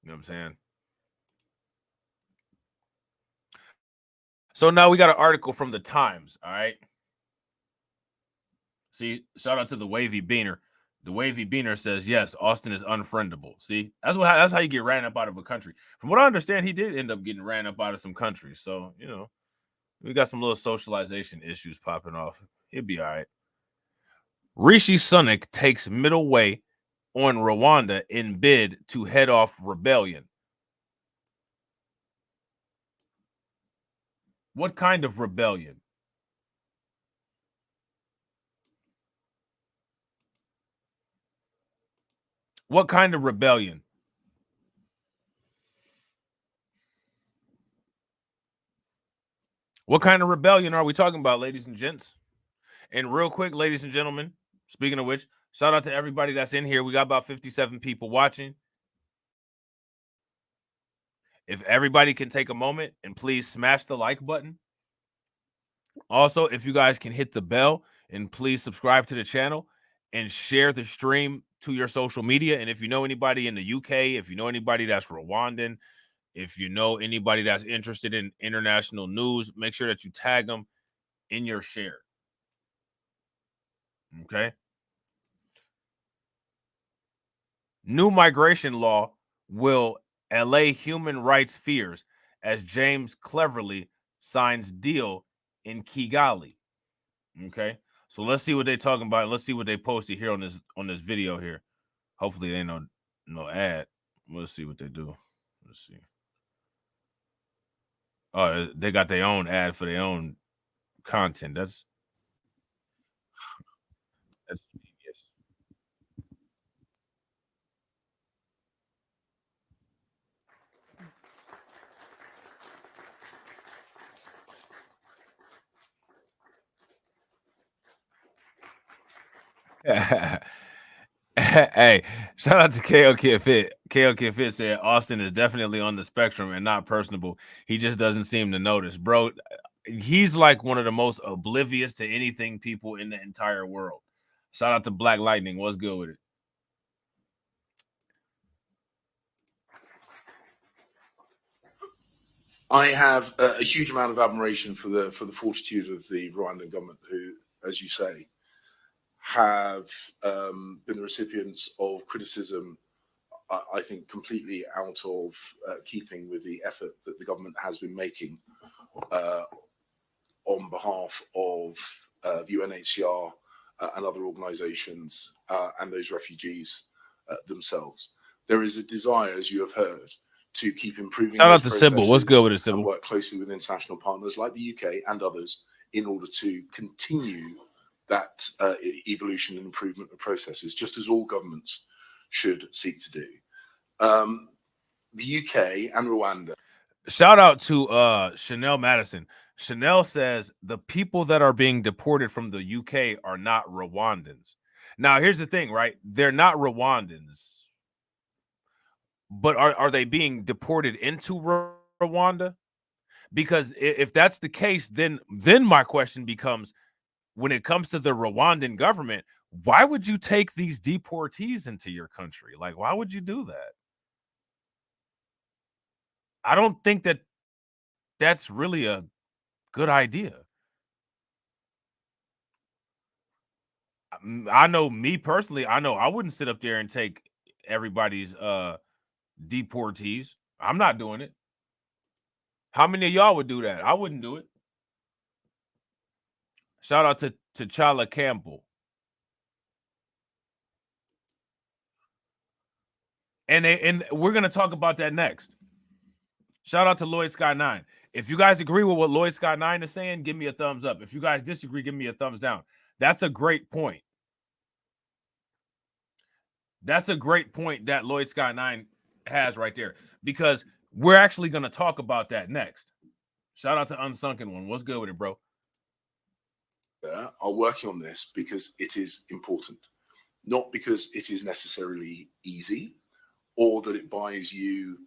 You know what I'm saying? So now we got an article from the Times. All right. See, shout out to the Wavy Beaner. The Wavy Beaner says, yes, Austin is unfriendable. See, that's how you get ran up out of a country. From what I understand, he did end up getting ran up out of some countries. So, you know, we got some little socialization issues popping off. He'll be all right. Rishi Sunak takes middle way on Rwanda in bid to head off rebellion. What kind of rebellion? What kind of rebellion? What kind of rebellion are we talking about, ladies and gents? And real quick, ladies and gentlemen, speaking of which, shout out to everybody that's in here. We got about 57 people watching. If everybody can take a moment and please smash the like button. Also, if you guys can hit the bell and please subscribe to the channel and share the stream to your social media. And if you know anybody in the UK, if you know anybody that's Rwandan, if you know anybody that's interested in international news, make sure that you tag them in your share. Okay. New migration law will allay human rights fears as James Cleverly signs deal in Kigali. Okay. So let's see what they're talking about. Let's see what they posted here on this video here. Hopefully they ain't no ad. Let's see what they do. Let's see. Oh, they got their own ad for their own content. That's genius. Hey, shout out to KO Kid Fit. KO Kid Fit said Austin is definitely on the spectrum and not personable. He just doesn't seem to notice, bro. He's like one of the most oblivious to anything people in the entire world. Shout out to Black Lightning. What's good with it? I have a huge amount of admiration for the fortitude of the Rwandan government, who, as you say, have been the recipients of criticism, I think, completely out of keeping with the effort that the government has been making on behalf of the UNHCR and other organizations and those refugees themselves. There is a desire, as you have heard, to keep improving Shout out those to Sybil. What's good with it, and Sybil? work closely with international partners like the UK and others in order to continue that evolution and improvement of processes, just as all governments should seek to do. The UK and Rwanda. Shout out to Chanel Madison. Chanel says the people that are being deported from the UK are not Rwandans. Now, here's the thing, right? They're not Rwandans, but are they being deported into Rwanda? Because if that's the case, then my question becomes, when it comes to the Rwandan government, why would you take these deportees into your country? Like, why would you do that? I don't think that that's really a good idea. I know me personally, I know I wouldn't sit up there and take everybody's deportees. I'm not doing it. How many of y'all would do that? I wouldn't do it. Shout out to T'Challa Campbell. And we're gonna talk about that next. Shout out to Lloyd Sky 9. If you guys agree with what Lloyd Sky 9 is saying, give me a thumbs up. If you guys disagree, give me a thumbs down. That's a great point. That's a great point that Lloyd Sky 9 has right there, because we're actually going to talk about that next. Shout out to Unsunken One. What's good with it, bro? Are working on this because it is important, not because it is necessarily easy or that it buys you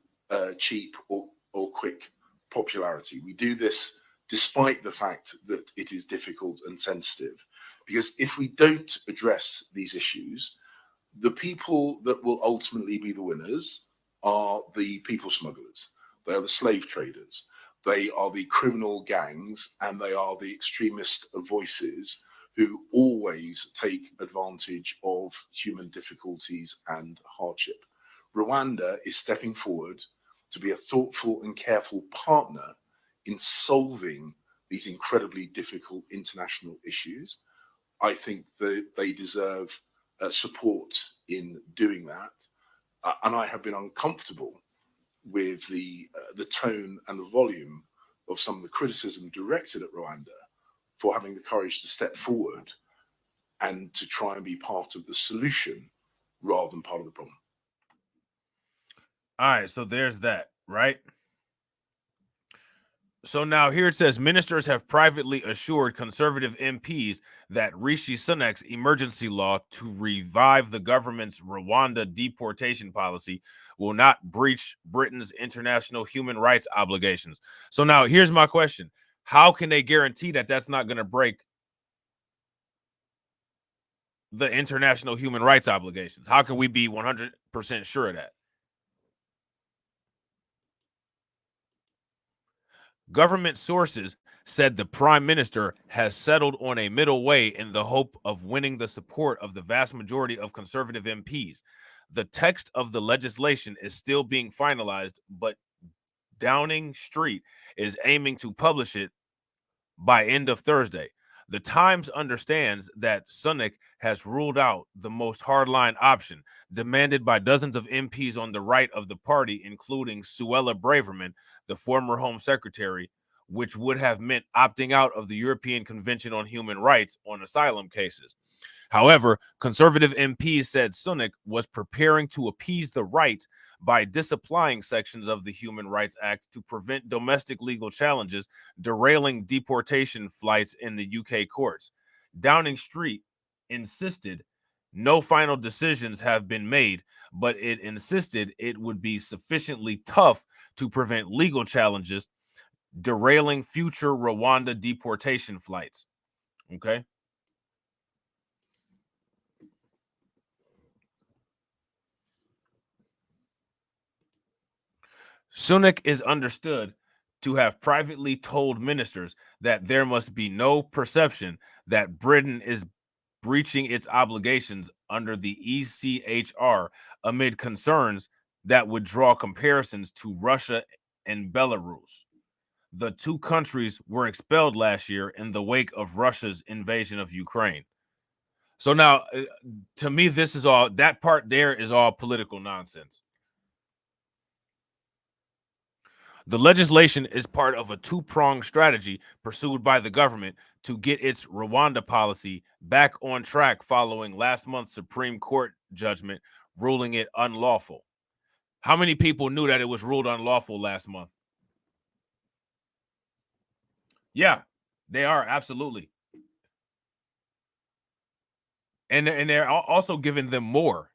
cheap or quick popularity. We do this despite the fact that it is difficult and sensitive, because if we don't address these issues, the people that will ultimately be the winners are the people smugglers. They are the slave traders. They are the criminal gangs, and they are the extremist voices who always take advantage of human difficulties and hardship. Rwanda is stepping forward to be a thoughtful and careful partner in solving these incredibly difficult international issues. I think that they deserve support in doing that. And I have been uncomfortable with the tone and the volume of some of the criticism directed at Rwanda for having the courage to step forward and to try and be part of the solution rather than part of the problem. All right, so there's that, right? So now here it says ministers have privately assured conservative MPs that Rishi Sunak's emergency law to revive the government's Rwanda deportation policy will not breach Britain's international human rights obligations. So now here's my question. How can they guarantee that that's not going to break the international human rights obligations? How can we be 100% sure of that? Government sources said the prime minister has settled on a middle way in the hope of winning the support of the vast majority of conservative MPs. The text of the legislation is still being finalized, but Downing Street is aiming to publish it by end of Thursday. The Times understands that Sunak has ruled out the most hardline option, demanded by dozens of MPs on the right of the party, including Suella Braverman, the former Home Secretary, which would have meant opting out of the European Convention on Human Rights on asylum cases. However, conservative MPs said Sunak was preparing to appease the right by disapplying sections of the Human Rights Act to prevent domestic legal challenges, derailing deportation flights in the UK courts. Downing Street insisted no final decisions have been made, but it insisted it would be sufficiently tough to prevent legal challenges, derailing future Rwanda deportation flights. Okay. Sunak is understood to have privately told ministers that there must be no perception that Britain is breaching its obligations under the ECHR amid concerns that would draw comparisons to Russia and Belarus. The two countries were expelled last year in the wake of Russia's invasion of Ukraine. So now, to me, this is all, that part there is all political nonsense. The legislation is part of a two-pronged strategy pursued by the government to get its Rwanda policy back on track following last month's Supreme Court judgment ruling it unlawful. How many people knew that it was ruled unlawful last month? Yeah, they are, absolutely. And they're also giving them more.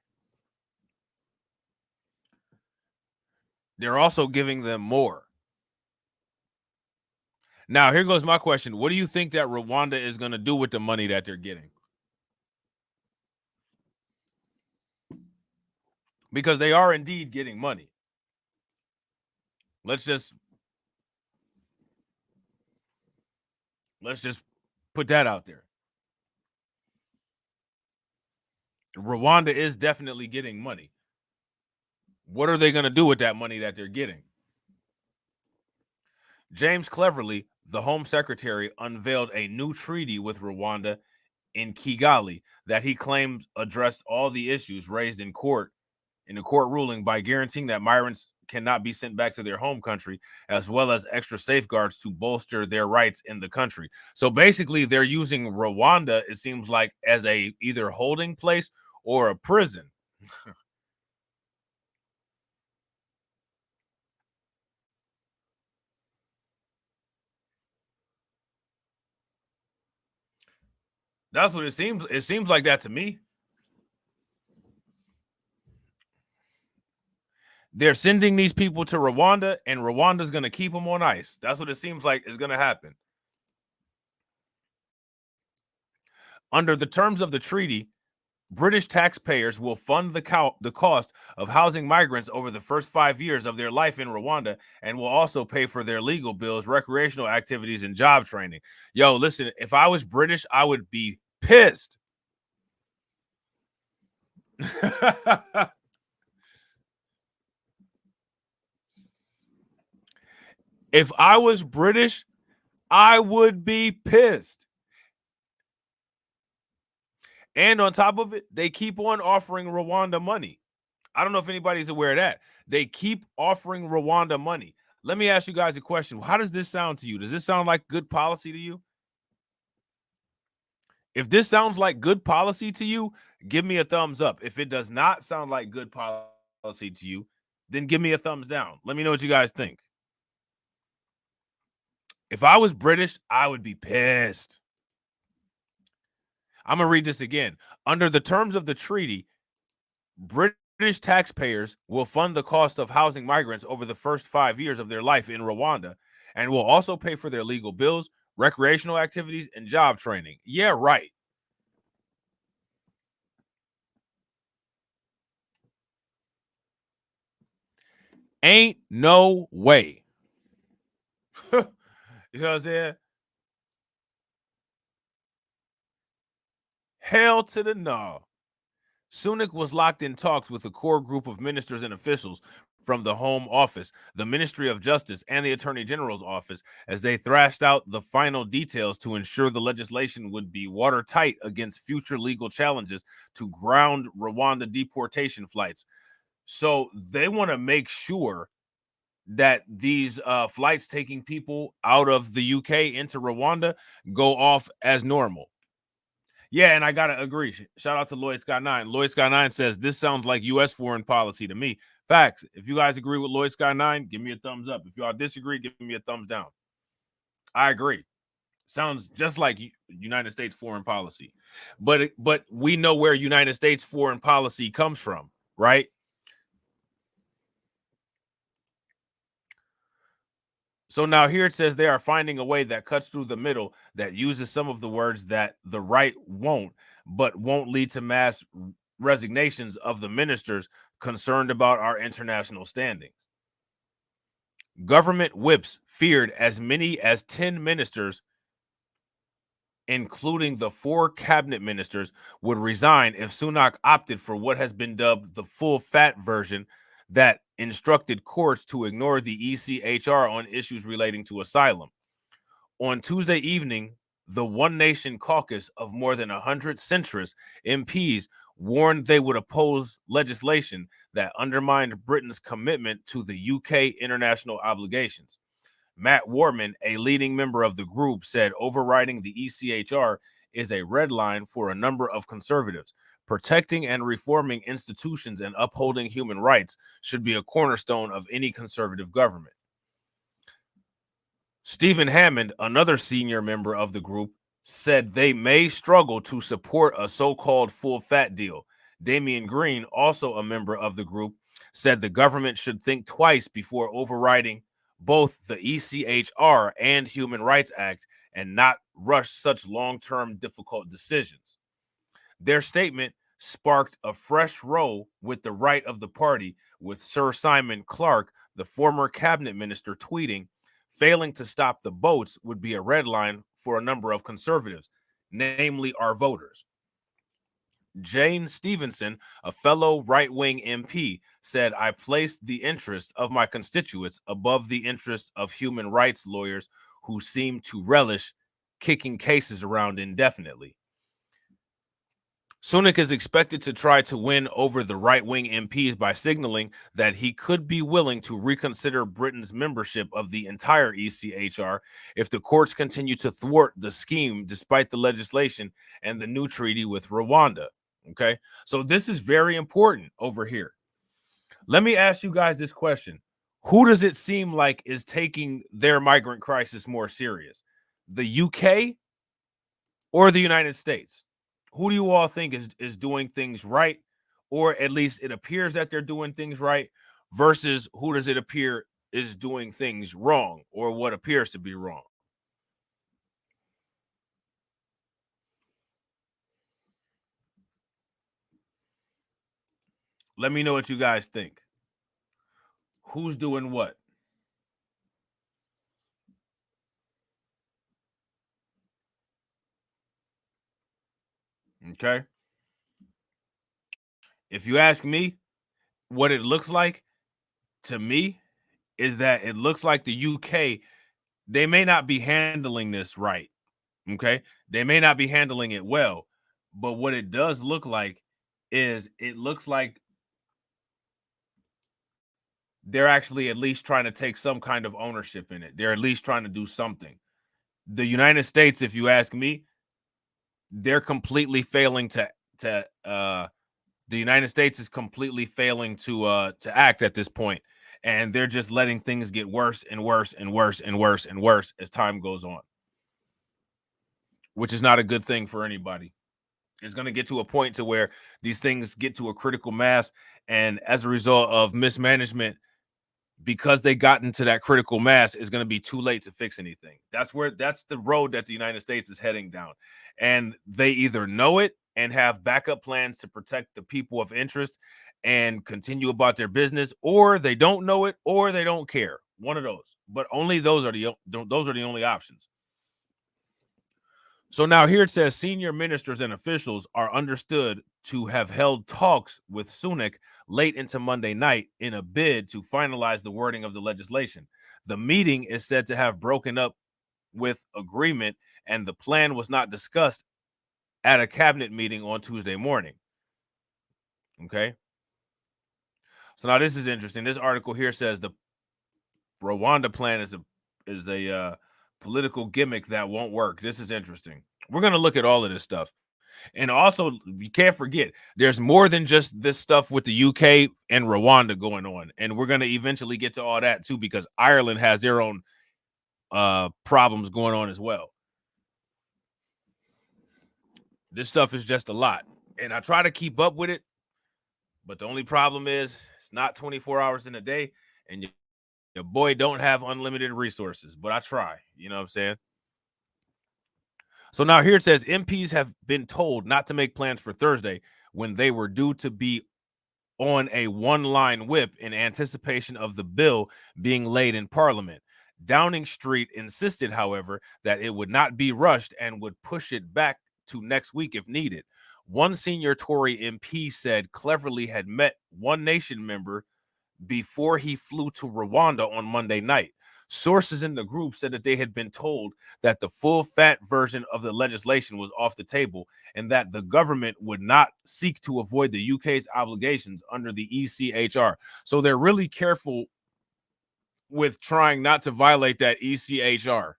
They're also giving them more. Now, here goes my question. What do you think that Rwanda is going to do with the money that they're getting? Because they are indeed getting money. Let's just put that out there. Rwanda is definitely getting money. What are they going to do with that money that they're getting? James Cleverly, the Home Secretary, unveiled a new treaty with Rwanda in Kigali that he claims addressed all the issues raised in court in a court ruling by guaranteeing that migrants cannot be sent back to their home country, as well as extra safeguards to bolster their rights in the country. So basically, they're using Rwanda, it seems like, as a either holding place or a prison. That's what it seems. It seems like that to me. They're sending these people to Rwanda, and Rwanda's going to keep them on ice. That's what it seems like is going to happen. Under the terms of the treaty, British taxpayers will fund the cost of housing migrants over the first 5 years of their life in Rwanda, and will also pay for their legal bills, recreational activities, and job training. Yo, listen, if I was British, I would be pissed. If I was British, I would be pissed. And on top of it, they keep on offering Rwanda money. I don't know if anybody's aware of that. They keep offering Rwanda money. Let me ask you guys a question. How does this sound to you? Does this sound like good policy to you? If this sounds like good policy to you, give me a thumbs up. If it does not sound like good policy to you, then give me a thumbs down. Let me know what you guys think. If I was British, I would be pissed. I'm going to read this again. Under the terms of the treaty, British taxpayers will fund the cost of housing migrants over the first 5 years of their life in Rwanda, and will also pay for their legal bills, recreational activities, and job training. Yeah, right. Ain't no way. You know what I'm saying? Hell to the no. Sunak was locked in talks with a core group of ministers and officials from the Home Office, the Ministry of Justice, and the Attorney General's office as they thrashed out the final details to ensure the legislation would be watertight against future legal challenges to ground Rwanda deportation flights. So they want to make sure that these flights taking people out of the UK into Rwanda go off as normal. Yeah, and I gotta agree. Shout out to Lloyd Scott 9. Lloyd Scott 9 says this sounds like U.S. foreign policy to me. Facts. If you guys agree with Lloyd Scott 9, give me a thumbs up. If y'all disagree, give me a thumbs down. I agree. Sounds just like United States foreign policy, but we know where United States foreign policy comes from, right? So now here it says they are finding a way that cuts through the middle, that uses some of the words that the right won't, but won't lead to mass resignations of the ministers concerned about our international standing. Government whips feared as many as 10 ministers, including the 4 cabinet ministers, would resign if Sunak opted for what has been dubbed the full fat version that instructed courts to ignore the ECHR on issues relating to asylum. On Tuesday evening, the One Nation caucus of more than 100 centrist MPs warned they would oppose legislation that undermined Britain's commitment to the UK international obligations. Matt Warman, a leading member of the group, said overriding the ECHR is a red line for a number of conservatives. Protecting and reforming institutions and upholding human rights should be a cornerstone of any conservative government. Stephen Hammond, another senior member of the group, said they may struggle to support a so-called full-fat deal. Damian Green, also a member of the group, said the government should think twice before overriding both the ECHR and Human Rights Act and not rush such long-term difficult decisions. Their statement sparked a fresh row with the right of the party, with Sir Simon Clarke, the former cabinet minister, tweeting, "Failing to stop the boats would be a red line for a number of conservatives, namely our voters." Jane Stevenson, a fellow right-wing MP, said, "I placed the interests of my constituents above the interests of human rights lawyers who seem to relish kicking cases around indefinitely." Sunak is expected to try to win over the right-wing MPs by signaling that he could be willing to reconsider Britain's membership of the entire ECHR if the courts continue to thwart the scheme despite the legislation and the new treaty with Rwanda. Okay, so this is very important over here. Let me ask you guys this question. Who does it seem like is taking their migrant crisis more serious? The UK or the United States? Who do you all think is doing things right, or at least it appears that they're doing things right, versus who does it appear is doing things wrong, or what appears to be wrong? Let me know what you guys think. Who's doing what? Okay. If you ask me, what it looks like to me is that it looks like the UK, they may not be handling this right. Okay. They may not be handling it well, but what it does look like is it looks like they're actually at least trying to take some kind of ownership in it. They're at least trying to do something. The United States, if you ask me, they're completely failing the United States is completely failing to act at this point, and they're just letting things get worse and worse and worse and worse and worse as time goes on, which is not a good thing for anybody. It's going to get to a point to where these things get to a critical mass, and as a result of mismanagement, because they got into that critical mass, is going to be too late to fix anything. That's the road that the United States is heading down, and they either know it and have backup plans to protect the people of interest and continue about their business, or they don't know it, or they don't care. One of those, but only those are the only options. So now here it says senior ministers and officials are understood to have held talks with Sunak late into Monday night in a bid to finalize the wording of the legislation. The meeting is said to have broken up with agreement, and the plan was not discussed at a cabinet meeting on Tuesday morning. Okay. So now this is interesting. This article here says the Rwanda plan is a political gimmick that won't work. This is interesting. We're going to look at all of this stuff. And also, you can't forget, there's more than just this stuff with the UK and Rwanda going on. And we're going to eventually get to all that too, because Ireland has their own problems going on as well. This stuff is just a lot. And I try to keep up with it. But the only problem is it's not 24 hours in a day. And your boy don't have unlimited resources. But I try. You know what I'm saying? So now here it says MPs have been told not to make plans for Thursday when they were due to be on a one-line whip in anticipation of the bill being laid in Parliament. Downing Street insisted, however, that it would not be rushed and would push it back to next week if needed. One senior Tory MP said Cleverly had met One Nation member before he flew to Rwanda on Monday night. Sources in the group said that they had been told that the full fat version of the legislation was off the table and that the government would not seek to avoid the UK's obligations under the ECHR. So they're really careful with trying not to violate that ECHR.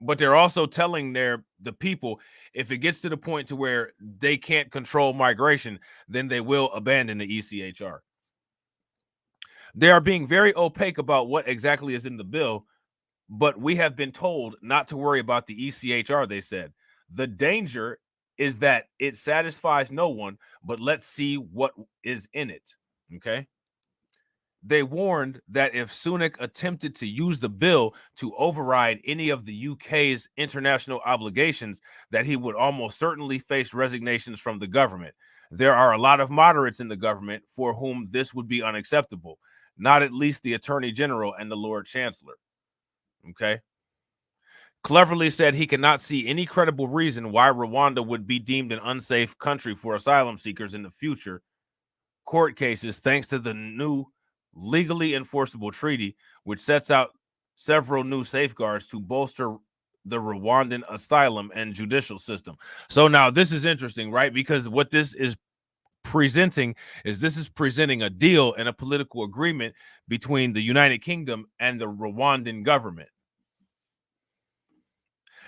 But they're also telling the people, if it gets to the point to where they can't control migration, then they will abandon the ECHR. They are being very opaque about what exactly is in the bill, but we have been told not to worry about the ECHR, they said. The danger is that it satisfies no one, but let's see what is in it, okay? They warned that if Sunak attempted to use the bill to override any of the UK's international obligations, that he would almost certainly face resignations from the government. There are a lot of moderates in the government for whom this would be unacceptable, not at least the Attorney General and the Lord Chancellor. Okay. Cleverly said he cannot see any credible reason why Rwanda would be deemed an unsafe country for asylum seekers in the future court cases, thanks to the new legally enforceable treaty, which sets out several new safeguards to bolster the Rwandan asylum and judicial system. So now this is interesting, right? Because what this is presenting is presenting a deal and a political agreement between the United Kingdom and the Rwandan government.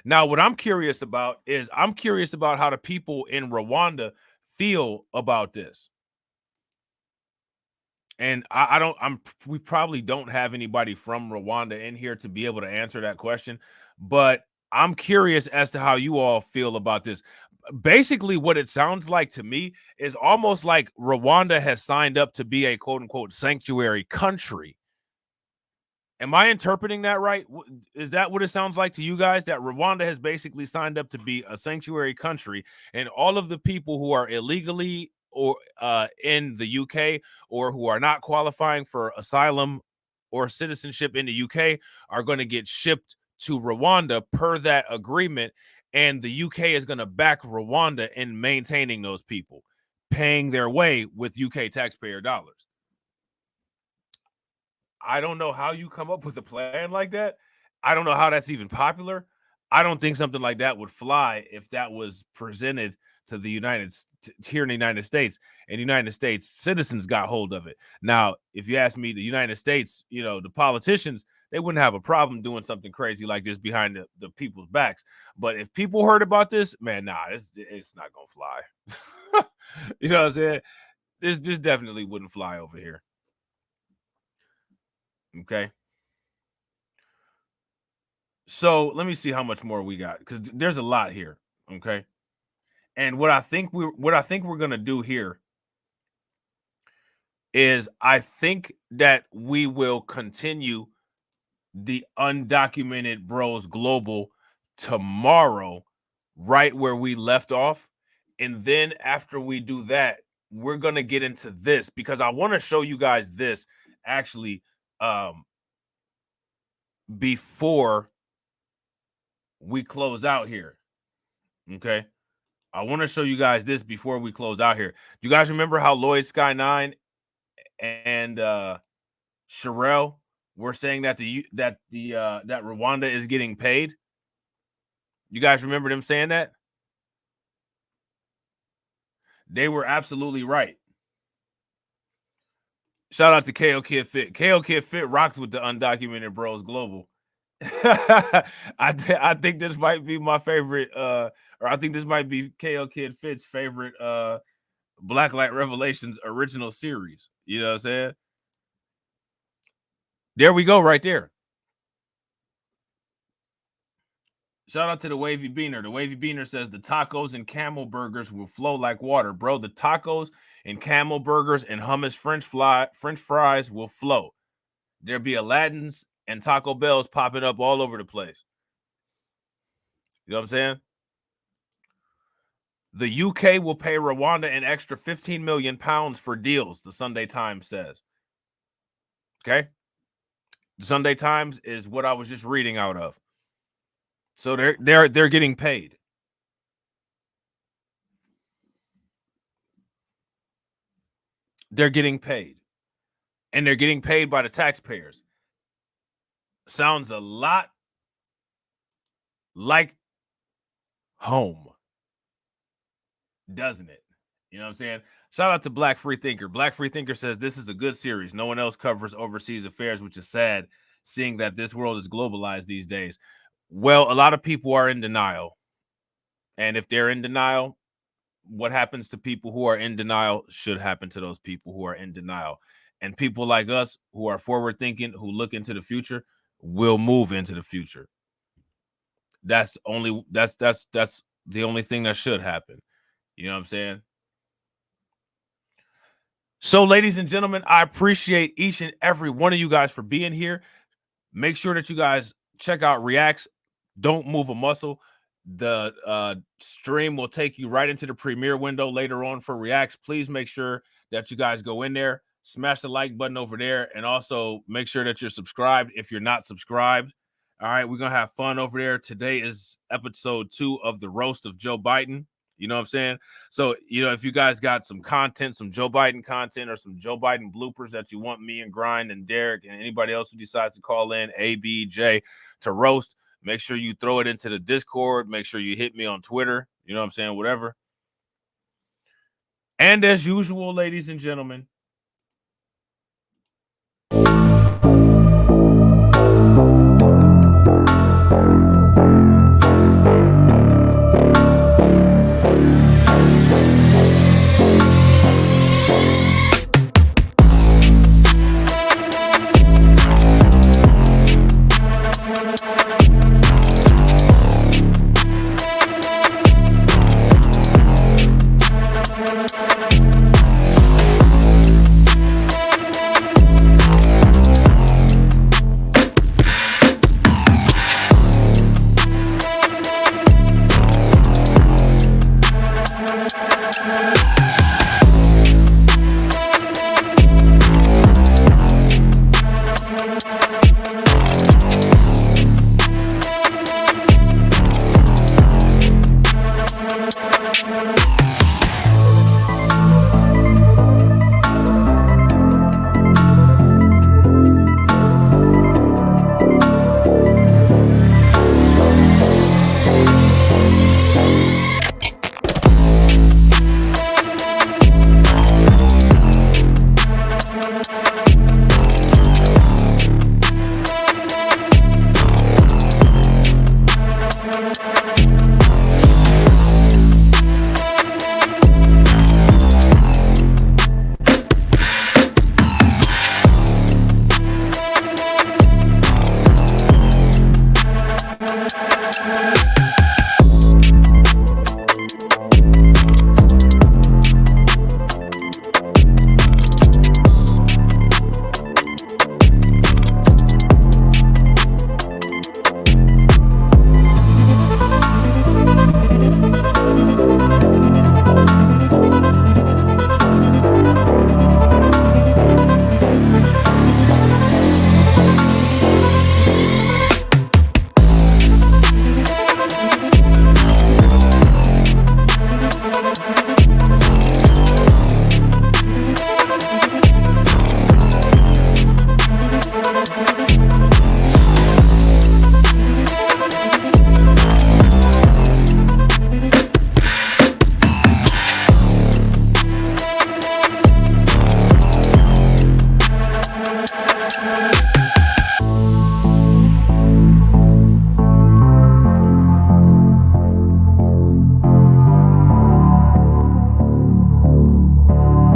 Now, what I'm curious about is how the people in Rwanda feel about this. And we probably don't have anybody from Rwanda in here to be able to answer that question, but I'm curious as to how you all feel about this. Basically, what it sounds like to me is almost like Rwanda has signed up to be a quote unquote sanctuary country. Am I interpreting that right? Is that what it sounds like to you guys? That Rwanda has basically signed up to be a sanctuary country, and all of the people who are illegally or in the UK or who are not qualifying for asylum or citizenship in the UK are going to get shipped to Rwanda per that agreement, and the UK is going to back Rwanda in maintaining those people, paying their way with UK taxpayer dollars. I don't know how you come up with a plan like that. I don't know how that's even popular. I don't think something like that would fly if that was presented to the here in the United States, and United States citizens got hold of it. Now, if you ask me, the United States, the politicians, they wouldn't have a problem doing something crazy like this behind the people's backs. But if people heard about this, man, nah, it's not gonna fly. You know what I'm saying? This definitely wouldn't fly over here. Okay. So let me see how much more we got, because there's a lot here. Okay. And what I think we're gonna do here is I think that we will continue the Undocumented Bros Global tomorrow, right where we left off. And then after we do that, we're gonna get into this, because I want to show you guys this actually before we close out here. Okay. I want to show you guys this before we close out here. You guys remember how Lloyd Sky 9 and Sherelle were saying that that Rwanda is getting paid? You guys remember them saying that? They were absolutely right. Shout out to KO Kid Fit. KO Kid Fit rocks with the Undocumented Bros Global. I think this might be my favorite, or I think this might be KO Kid Fit's favorite Blacklight Revelations original series. You know what I'm saying? There we go, right there. Shout out to the Wavy Beaner. The Wavy Beaner says the tacos and camel burgers will flow like water, bro. The tacos and camel burgers and hummus French fries will flow. There'll be Aladdin's and Taco Bell's popping up all over the place. You know what I'm saying? The UK will pay Rwanda an extra 15 million pounds for deals, the Sunday Times says. Okay? The Sunday Times is what I was just reading out of. So they're getting paid. They're getting paid. And they're getting paid by the taxpayers. sounds a lot like home, doesn't it? You know what I'm saying? Shout out to Black Free Thinker. Black Free Thinker says this is a good series. No one else covers overseas affairs, which is sad, seeing that this world is globalized these days. Well, a lot of people are in denial. And if they're in denial, what happens to people who are in denial should happen to those people who are in denial. And people like us who are forward thinking, who look into the future, will move into the future. That's the only thing that should happen. You know what I'm saying? So, ladies and gentlemen, I appreciate each and every one of you guys for being here. Make sure that you guys check out Reacts. Don't move a muscle. The stream will take you right into the premiere window later on for Reacts. Please make sure that you guys go in there, smash the like button over there, and also make sure that you're subscribed if you're not subscribed. All right, we're going to have fun over there. Today is episode 2 of the roast of Joe Biden. You know what I'm saying? So, if you guys got some content, some Joe Biden content or some Joe Biden bloopers that you want me and Grind and Derek and anybody else who decides to call in, ABJ, to roast, make sure you throw it into the Discord. Make sure you hit me on Twitter. You know what I'm saying? Whatever. And as usual, ladies and gentlemen,